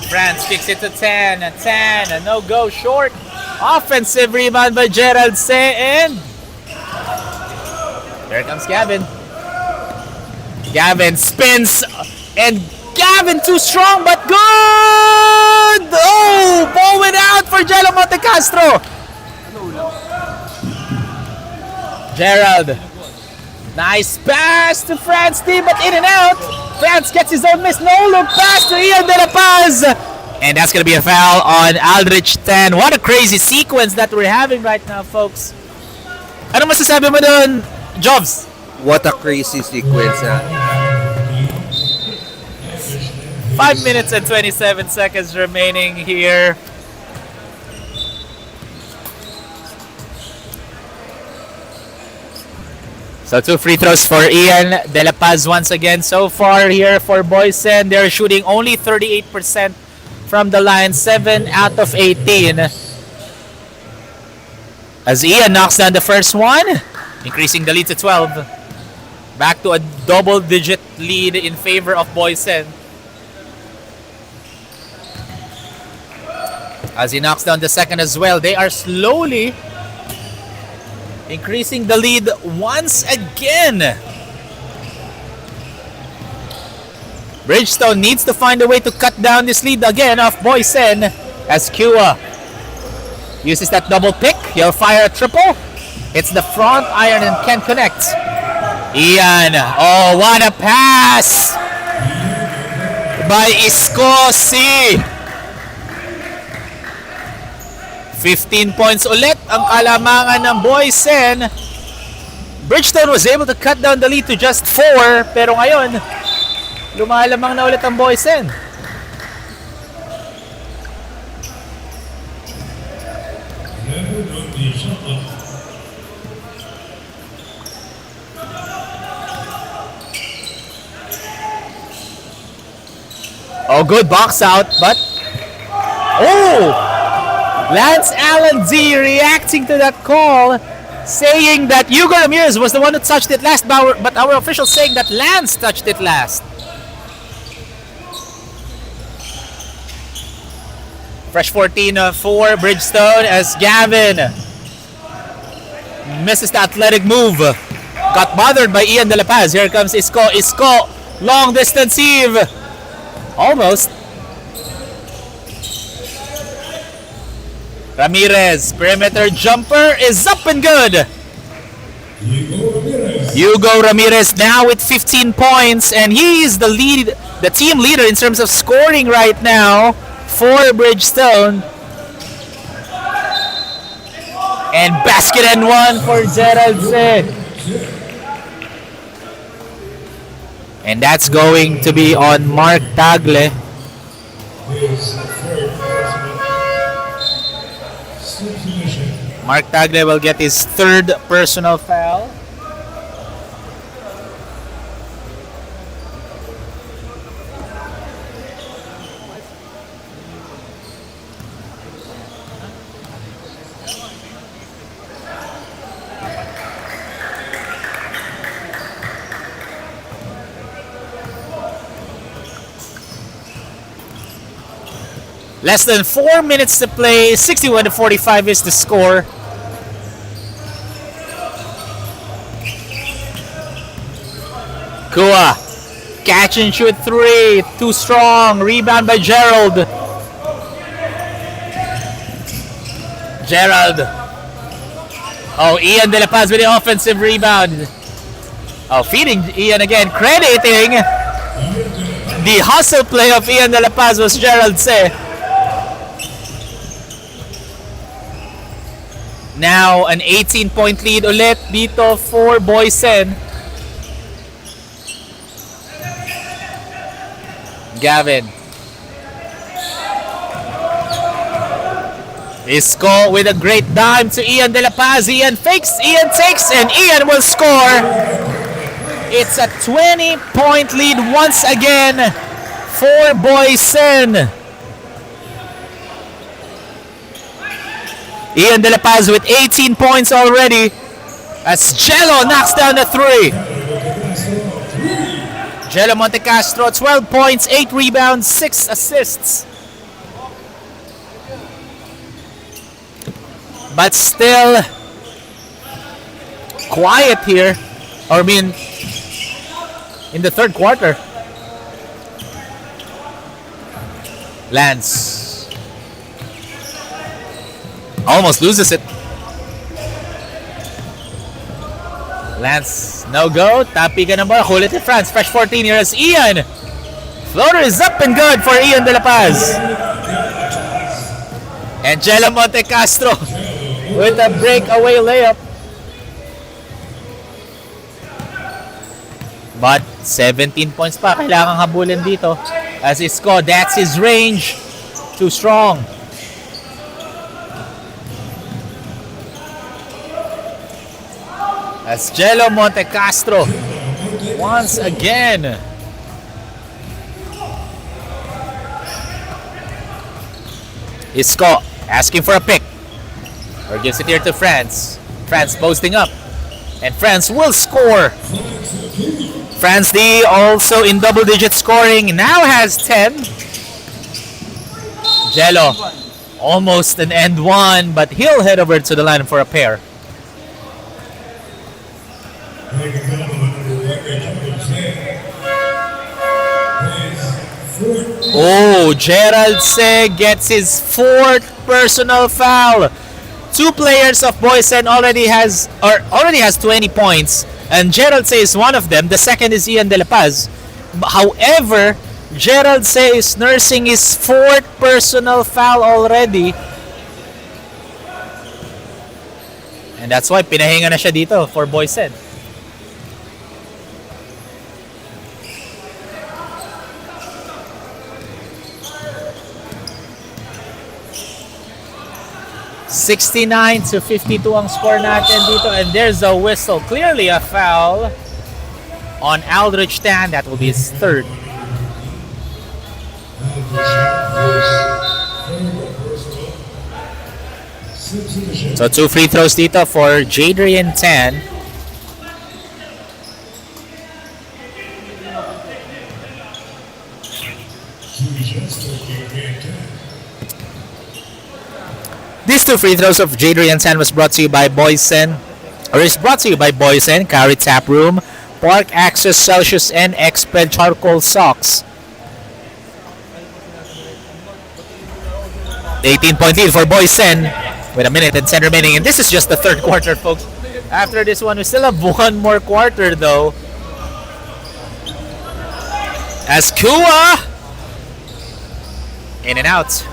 France kicks it to 10, a no-go short. Offensive rebound by Gerald Se, and here comes Gavin. Gavin spins, and Gavin too strong, but good! Oh, ball went out for Chelo Monte Castro. Gerald, nice pass to France team, but in and out. France gets his own miss, no look pass to Ian De La Paz. And that's going to be a foul on Aldrich 10. What a crazy sequence that we're having right now, folks. Ano masasabi mo doon, Jobs? What a crazy sequence. 5 minutes and 27 seconds remaining here. So 2 free throws for Ian De La Paz once again. So far here for Boysen, they're shooting only 38% from the line, 7 out of 18. As Ian knocks down the first one, increasing the lead to 12. Back to a double-digit lead in favor of Boysen. As he knocks down the second as well, they are slowly increasing the lead once again. Bridgestone needs to find a way to cut down this lead again of Boysen as Kua uses that double pick. He'll fire a triple. It's the front iron and can't connect. Ian, oh, what a pass by Iskosi. 15 points ulit ang kalamangan ng Boysen. Bridgestone was able to cut down the lead to just 4, pero ngayon lumalamang na ulit ang Boysen. Oh, good box out, but Lance Allen D reacting to that call, saying that Hugo Ramirez was the one who touched it last, but our official saying that Lance touched it last. Fresh 14 for Bridgestone as Gavin misses the athletic move. Got bothered by Ian De La Paz. Here comes Isko. Isko, long distance heave. Almost. Ramirez, perimeter jumper is up and good. Hugo Ramirez now with 15 points, and he is the team leader in terms of scoring right now for Bridgestone. And basket and one for Gerald Se. And that's going to be on Mark Tagle. Mark Tagle will get his third personal foul. Less than 4 minutes to play. 61-45 is the score. Kua. Catch and shoot three. Too strong. Rebound by Gerald. Gerald. Oh, Ian De La Paz with the offensive rebound. Oh, feeding Ian again. Crediting the hustle play of Ian De La Paz was Gerald say. Now, an 18-point lead ulit dito for Boysen. Gavin. Isco with a great dime to Ian De La Paz. Ian fakes, Ian takes, and Ian will score. It's a 20-point lead once again for Boysen. Ian De La Paz with 18 points already as Jello knocks down the three. Jello Montecastro, 12 points, 8 rebounds, 6 assists. But still quiet here, or I mean in the third quarter. Lance almost loses it. Lance, no go. Tapi ka ng ball. Kulit ni France. Fresh 14 here as Ian. Floater is up and good for Ian De La Paz. And Jello Montecastro with a breakaway layup. But 17 points pa. Kailangan habulin dito. As Isco, that's his range. Too strong. As Jello Montecastro once again. Isco asking for a pick. Or gives it here to France. France posting up. And France will score. France D also in double-digit scoring. Now has 10. Jello almost an end one, but he'll head over to the line for a pair. Oh, Gerald Se gets his fourth personal foul. Two players of Boysen already has 20 points, and Gerald Se is one of them. The second is Ian De La Paz. However, Gerald Se is nursing his fourth personal foul already. And that's why pinahinga na siya dito for Boysen. (69-52) ang score natin dito, and there's a whistle. Clearly a foul on Aldrich Tan. That will be his third. So 2 free throws dito for Jadrian Tan. These 2 free throws of Jadrian Tan was brought to you by Boysen, or is brought to you by Boysen, Carry Tap Room, Park Access, Celsius, and Exped Charcoal Socks. 18-point lead for Boysen with a minute and 10 remaining, and this is just the third quarter, folks. After this one, we still have one more quarter though. As Kua in and out.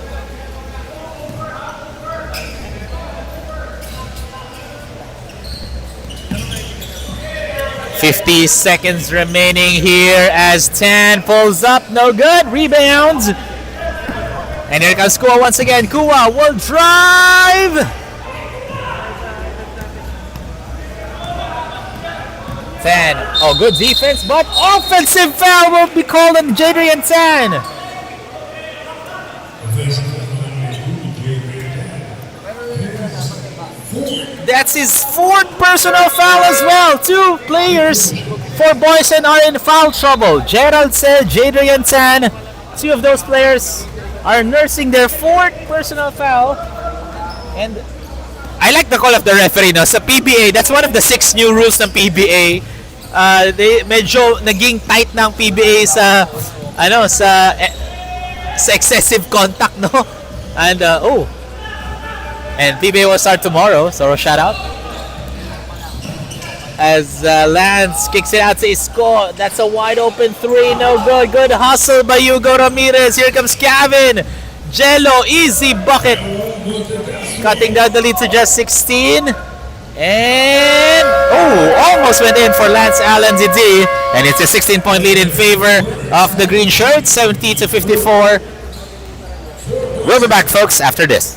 50 seconds remaining here as Tan pulls up, no good, rebounds. And here comes Kua once again. Kua will drive Tan. Oh, good defense, but offensive foul will be called on Jadrian Tan. That's his fourth personal foul as well. Two players for Boysen are in foul trouble. Gerald said, Jadrian Tan. Two of those players are nursing their fourth personal foul. And I like the call of the referee, no? Sa PBA, that's one of the 6 new rules ng PBA. They medyo naging tight ng PBA sa sa excessive contact, no? And and PBA will start tomorrow, so shout out. As Lance kicks it out to Isko, that's a wide open 3, no good. Good hustle by Hugo Ramirez. Here comes Gavin. Jello, easy bucket. Cutting down the lead to just 16. And almost went in for Lance Allen Didi. And it's a 16-point lead in favor of the green shirts, 70-54. We'll be back, folks, after this.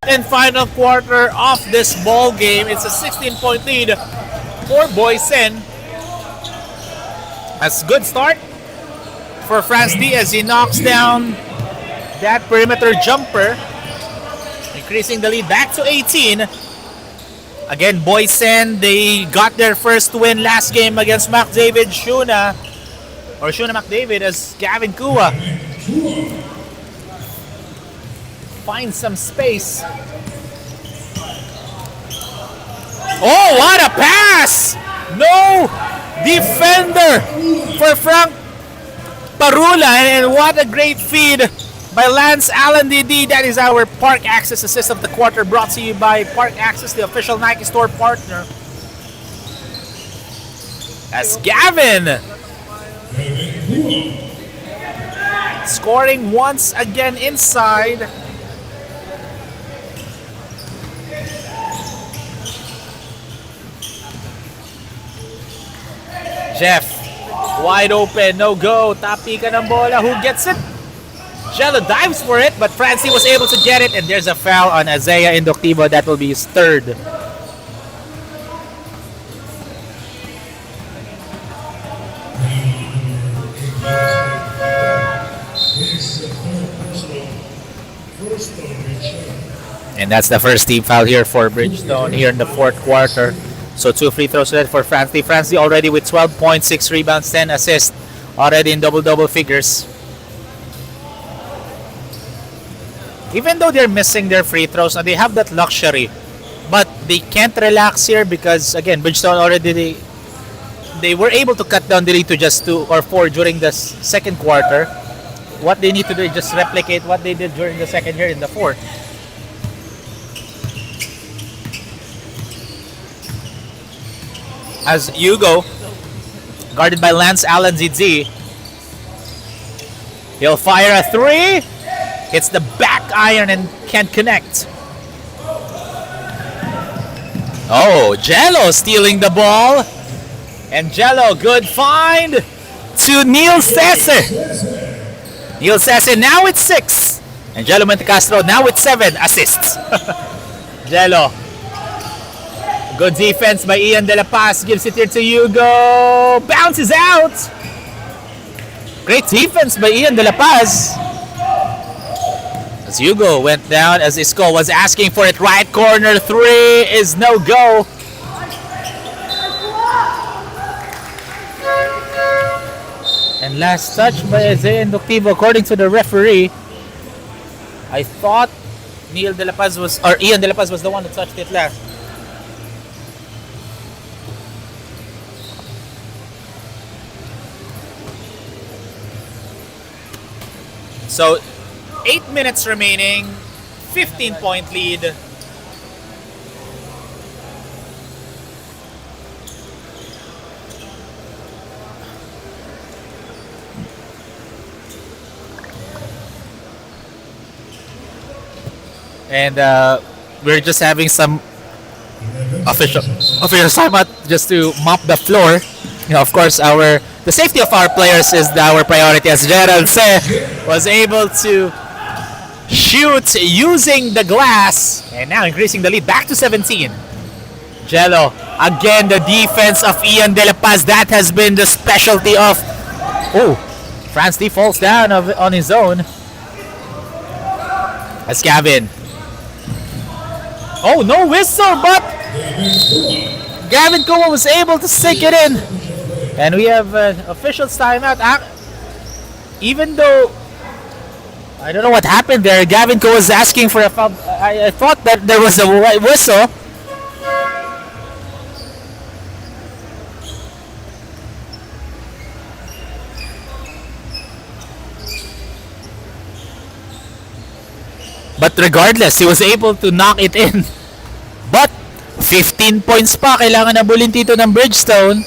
And final quarter of this ball game. It's a 16-point lead for Boysen. That's a good start for France D as he knocks down that perimeter jumper, increasing the lead back to 18. Again, Boysen, they got their first win last game against McDavid Shuna McDavid, as Gavin Kua finds some space. Oh, what a pass! No defender for Frank Parula, and what a great feed by Lance Allen DD. That is our Park Access assist of the quarter, brought to you by Park Access, the official Nike store partner. As Gavin scoring once again inside. Jeff, wide open, no go. Tapi ka ng bola, who gets it? Jello dives for it, but Francie was able to get it, and there's a foul on Isaiah Indoctivo. That will be his third. And that's the first team foul here for Bridgestone here in the fourth quarter. So 2 free throws left for Francie. Francie already with 12 points, 6 rebounds, 10 assists, already in double-double figures. Even though they're missing their free throws, now they have that luxury, but they can't relax here because, again, Bridgestone already, they were able to cut down the lead to just 2 or 4 during the second quarter. What they need to do is just replicate what they did during the second here in the fourth. As Hugo, guarded by Lance Allen ZZ, he'll fire a 3. Hits the back iron and can't connect. Oh, Jello stealing the ball. And Jello, good find to Neil Sese. Neil Sese now with 6. And Jello Montecastro now with 7 assists. Jello. Good defense by Ian De La Paz. Gives it here to Hugo. Bounces out. Great defense by Ian De La Paz. As Hugo went down, as Isco was asking for it. Right corner three is no go. And last touch by Zayn Doctivo, according to the referee. I thought Ian De La Paz was the one who touched it last. So 8 minutes remaining, 15-point lead. And we're just having some official timeout just to mop the floor. You know, of course, the safety of our players is our priority, as Gerald said, was able to shoot using the glass, and now increasing the lead back to 17. Jello, again, the defense of Ian De La Paz, that has been the specialty of... Oh, Franz D falls down on his own. As Gavin. Oh, no whistle, but Gavin Kuma was able to stick it in. And we have an official's timeout. Even though I don't know what happened there, Gavin Kuma was asking for a foul. I thought that there was a whistle. But regardless, he was able to knock it in. But 15 points pa kailangan na bulin dito ng Bridgestone.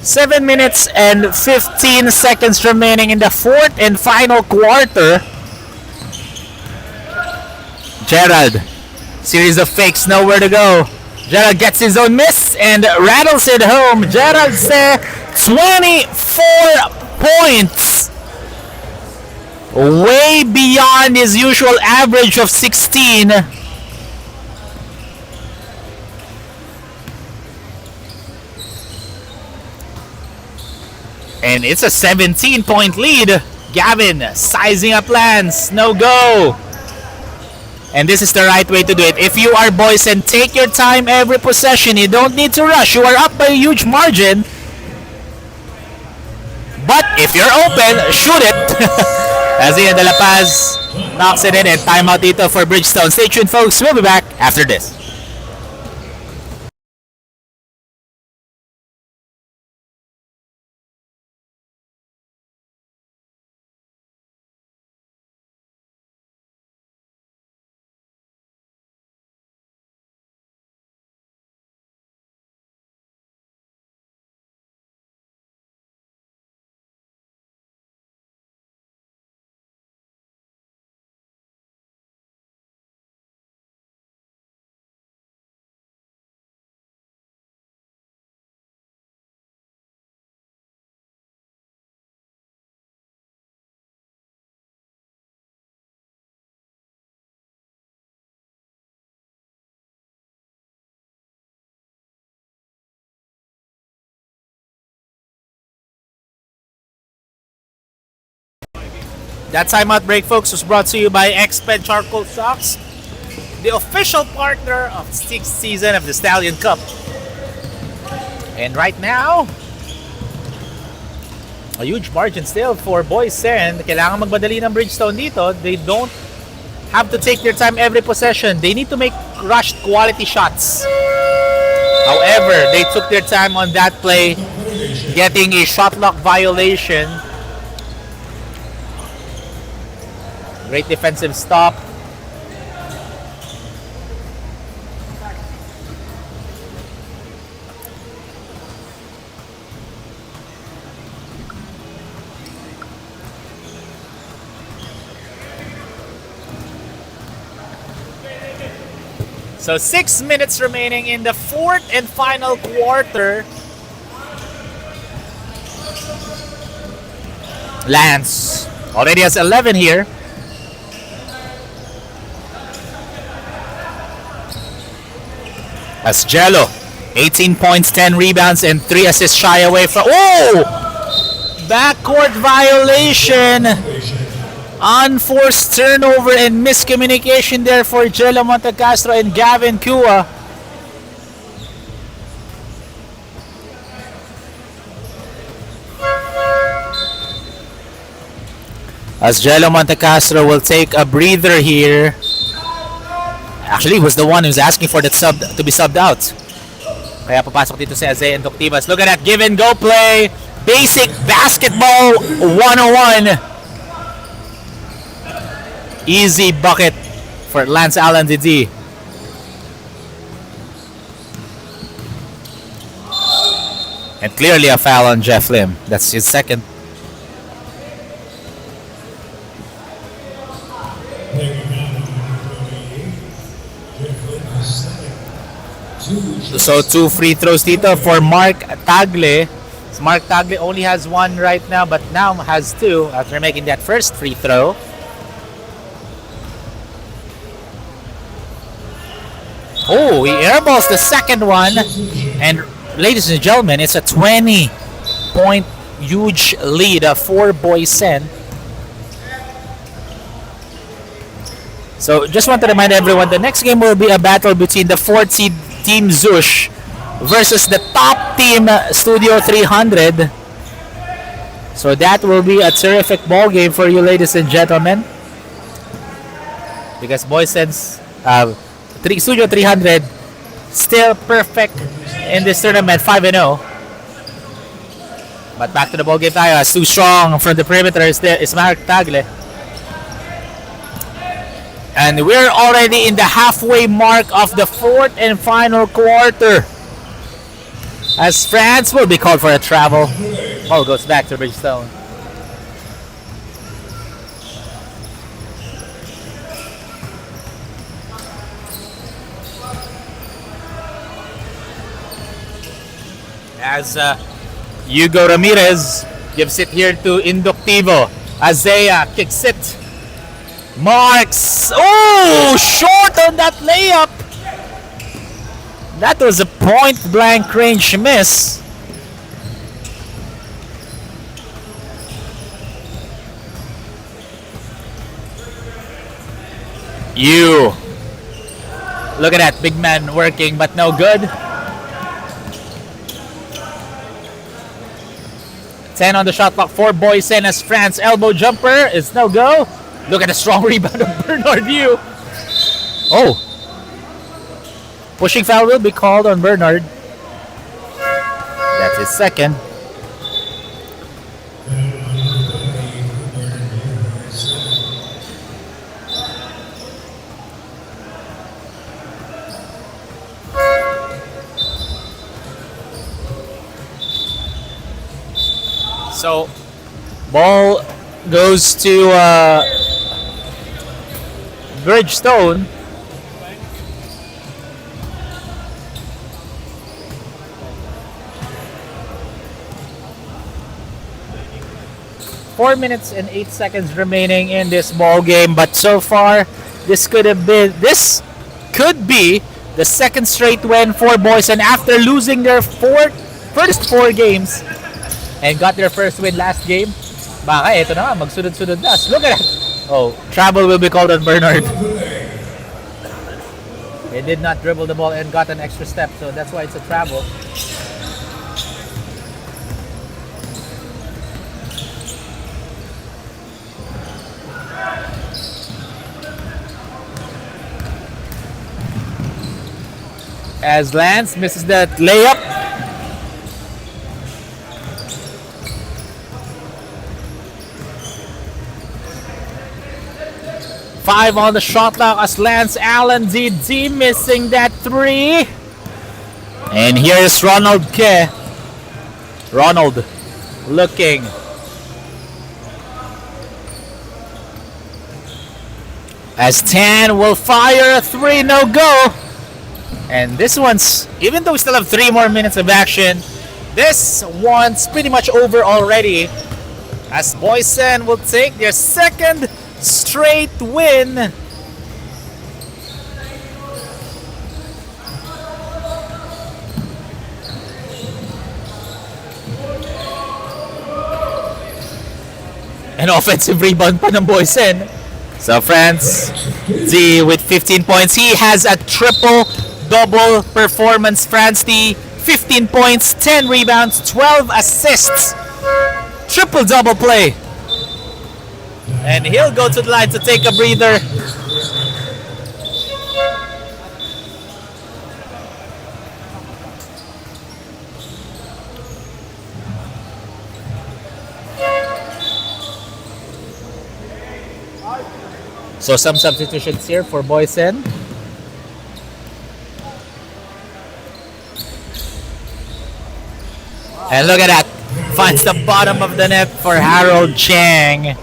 Seven minutes and 15 seconds remaining in the fourth and final quarter. Gerald, series of fakes, nowhere to go. Gerald gets his own miss and rattles it home. Gerald said 24 points. Way beyond his usual average of 16. And it's a 17-point lead. Gavin sizing up plans. No go. And this is the right way to do it. If you are Boysen, take your time every possession. You don't need to rush. You are up by a huge margin. But if you're open, shoot it. As Ian De La Paz knocks it in, and timeout dito for Bridgestone. Stay tuned, folks. We'll be back after this. That timeout break, folks, was brought to you by Xped Charcoal Socks, the official partner of the 6th season of the Stallion Cup. And right now, a huge margin still for Boysen. Kailangan magmadali ng Bridgestone dito. They don't have to take their time every possession. They need to make rushed quality shots. However, they took their time on that play, getting a shot lock violation. Great defensive stop. So 6 minutes remaining in the fourth and final quarter. Lance already has 11 here. As Jello, 18 points, 10 rebounds, and 3 assists shy away from... Oh! Backcourt violation. Unforced turnover and miscommunication there for Jello Montecastro and Gavin Kua. As Jello Montecastro will take a breather here. Actually, he was the one who's asking for that sub to be subbed out. Kaya papasok dito si Isaiah Doctivas. Look at that give and go play. Basic basketball 101. Easy bucket for Lance Allen Didi. And clearly a foul on Jeff Lim. That's his second. So 2 free throws dito for Mark Tagle. Mark Tagle only has 1 right now, but now has 2 after making that first free throw. Oh, he airballs the second one. And ladies and gentlemen, it's a 20-point huge lead for Boysen. So just want to remind everyone, the next game will be a battle between the 4th seed Team Zush versus the top team Studio 300. So that will be a terrific ball game for you, ladies and gentlemen. Because Boysen's Studio 300 still perfect in this tournament, 5-0. But back to the ball game tayo. As too strong from the perimeter is Mark Tagle. And we're already in the halfway mark of the 4th and final quarter. As France will be called for a travel. Ball goes back to Bridgestone. As Hugo Ramirez gives it here to Inductivo. Isaiah kicks it. Marks. Oh, short on that layup. That was a point blank range miss. Look at that big man working, but no good. 10 on the shot clock for Boysen as France elbow jumper is no go. Look at the strong rebound of Bernard Yu. Oh. Pushing foul will be called on Bernard. That's his second. So, ball goes to Bridgestone. Four minutes and 8 seconds remaining in this ball game, but so far this could be the second straight win for Boysen after losing their first 4 games and got their first win last game. Baka ito na, magsunod-sunod na. Look at that. Oh, travel will be called on Bernard. He did not dribble the ball and got an extra step, so that's why it's a travel. As Lance misses that layup. Five on the shot clock as Lance Allen DD missing that 3. And here's Ronald Ke. Ronald looking. As 10 will fire a 3, no go. And this one's, even though we still have 3 more minutes of action, this one's pretty much over already. As Boysen will take their second straight win. An offensive rebound pa ng Boysen. So France D with 15 points. He has a triple-double performance. France D, 15 points, 10 rebounds, 12 assists. Triple-double play. And he'll go to the line to take a breather. So some substitutions here for Boysen. And look at that. Finds the bottom of the net for Harold Chang.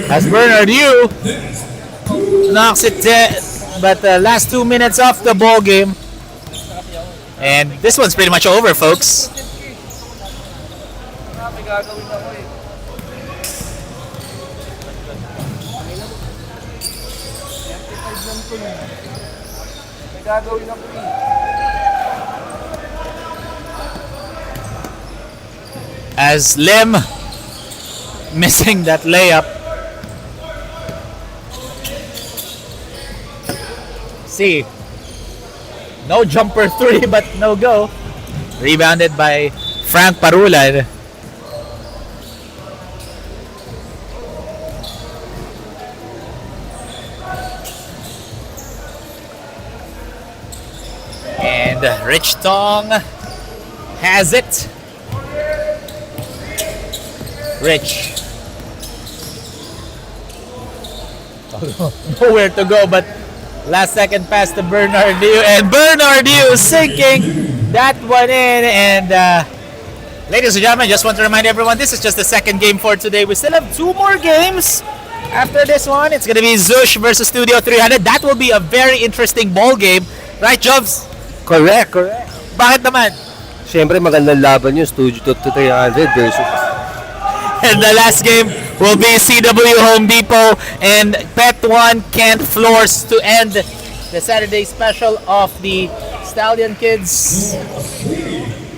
As Bernard Yu knocks it dead, but the last 2 minutes of the ball game, and this one's pretty much over, folks. As Lim missing that layup. See, no jumper three, but no go. Rebounded by Frank Parulan. And Rich Tong has it. Rich. Nowhere to go, but last second pass to Bernardiu, and Bernardiu sinking that one in. And ladies and gentlemen, just want to remind everyone, this is just the second game for today. We still have 2 more games after this one. It's going to be Zush versus Studio 300. That will be a very interesting ball game. Right, Jobs? Correct. Bakit naman? Siyempre magandang laban yung Studio 300 versus... And the last game will be CW Home Depot and Pet One Kent Floors to end the Saturday special of the Stallion Kids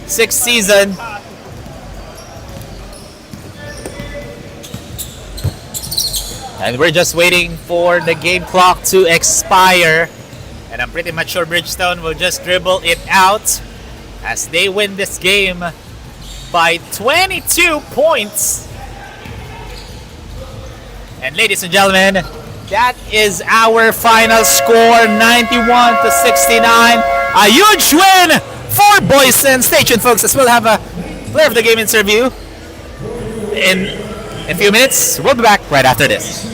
6th season. And we're just waiting for the game clock to expire. And I'm pretty much sure Bridgestone will just dribble it out as they win this game by 22 points. And ladies and gentlemen, that is our final score, 91 to 69. A huge win for Boysen. Stay tuned, folks, as we'll have a player of the game interview in a few minutes. We'll be back right after this.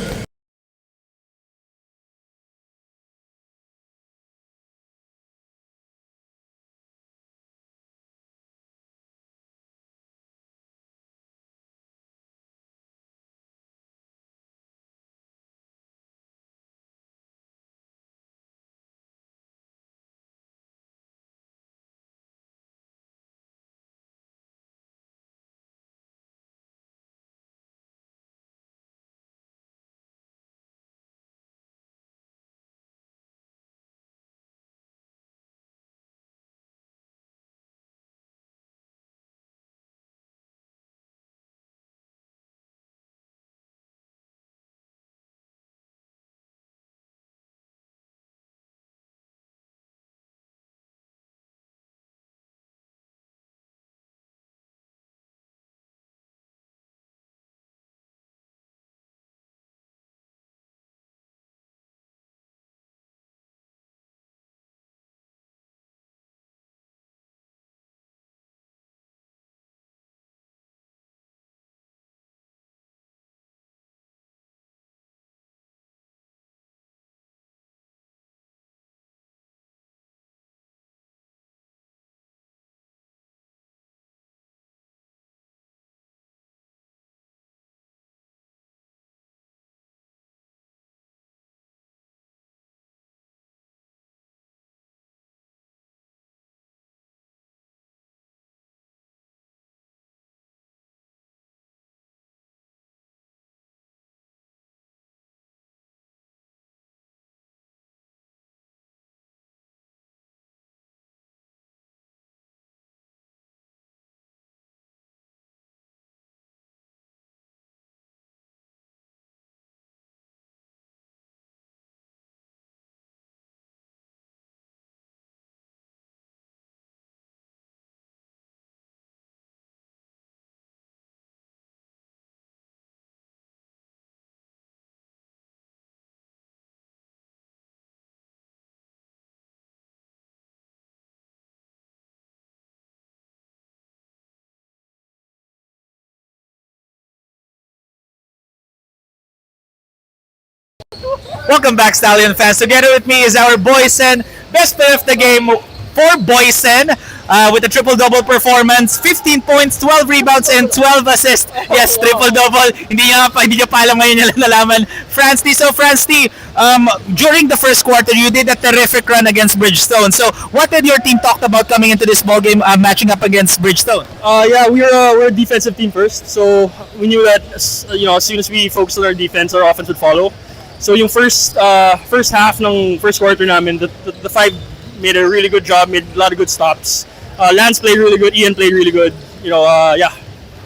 Welcome back, Stallion fans. Together with me is our Boysen, best player of the game for Boysen, with a triple-double performance, 15 points, 12 rebounds, and 12 assists. Yes, triple-double. Hindi niya pa alam ngayon niya lang nalaman. France T. So, France T, during the first quarter, you did a terrific run against Bridgestone. So, what did your team talk about coming into this ball game, matching up against Bridgestone? Yeah, we're a defensive team first, so we knew that as soon as we focused on our defense, our offense would follow. So yung first half ng first quarter namin, the five made a really good job, made a lot of good stops. Lance played really good, Ian played really good. Yeah.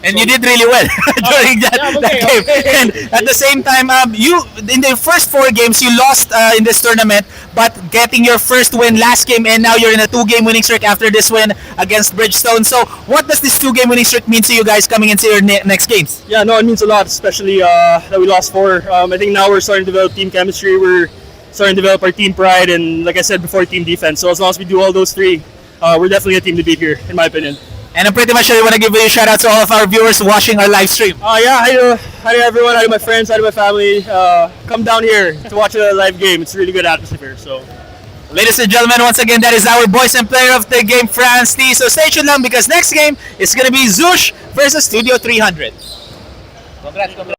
And you did really well during that game. And at the same time, you in the first 4 games you lost in this tournament, but getting your first win last game, and now you're in a 2-game winning streak after this win against Bridgestone. So, what does this 2-game winning streak mean to you guys coming into your next games? Yeah, no, it means a lot, especially that we lost 4. I think now we're starting to develop team chemistry. We're starting to develop our team pride, and like I said before, team defense. So as long as we do all those 3, we're definitely a team to beat here, in my opinion. And I'm pretty much sure you want to give a shout out to all of our viewers watching our live stream. Yeah, hi to everyone, hi to my friends, hi to my family. Come down here to watch a live game. It's a really good atmosphere. So, ladies and gentlemen, once again, that is our boys and player of the game, France T. So stay tuned lang because next game is going to be Zush versus Studio 300. Congrats.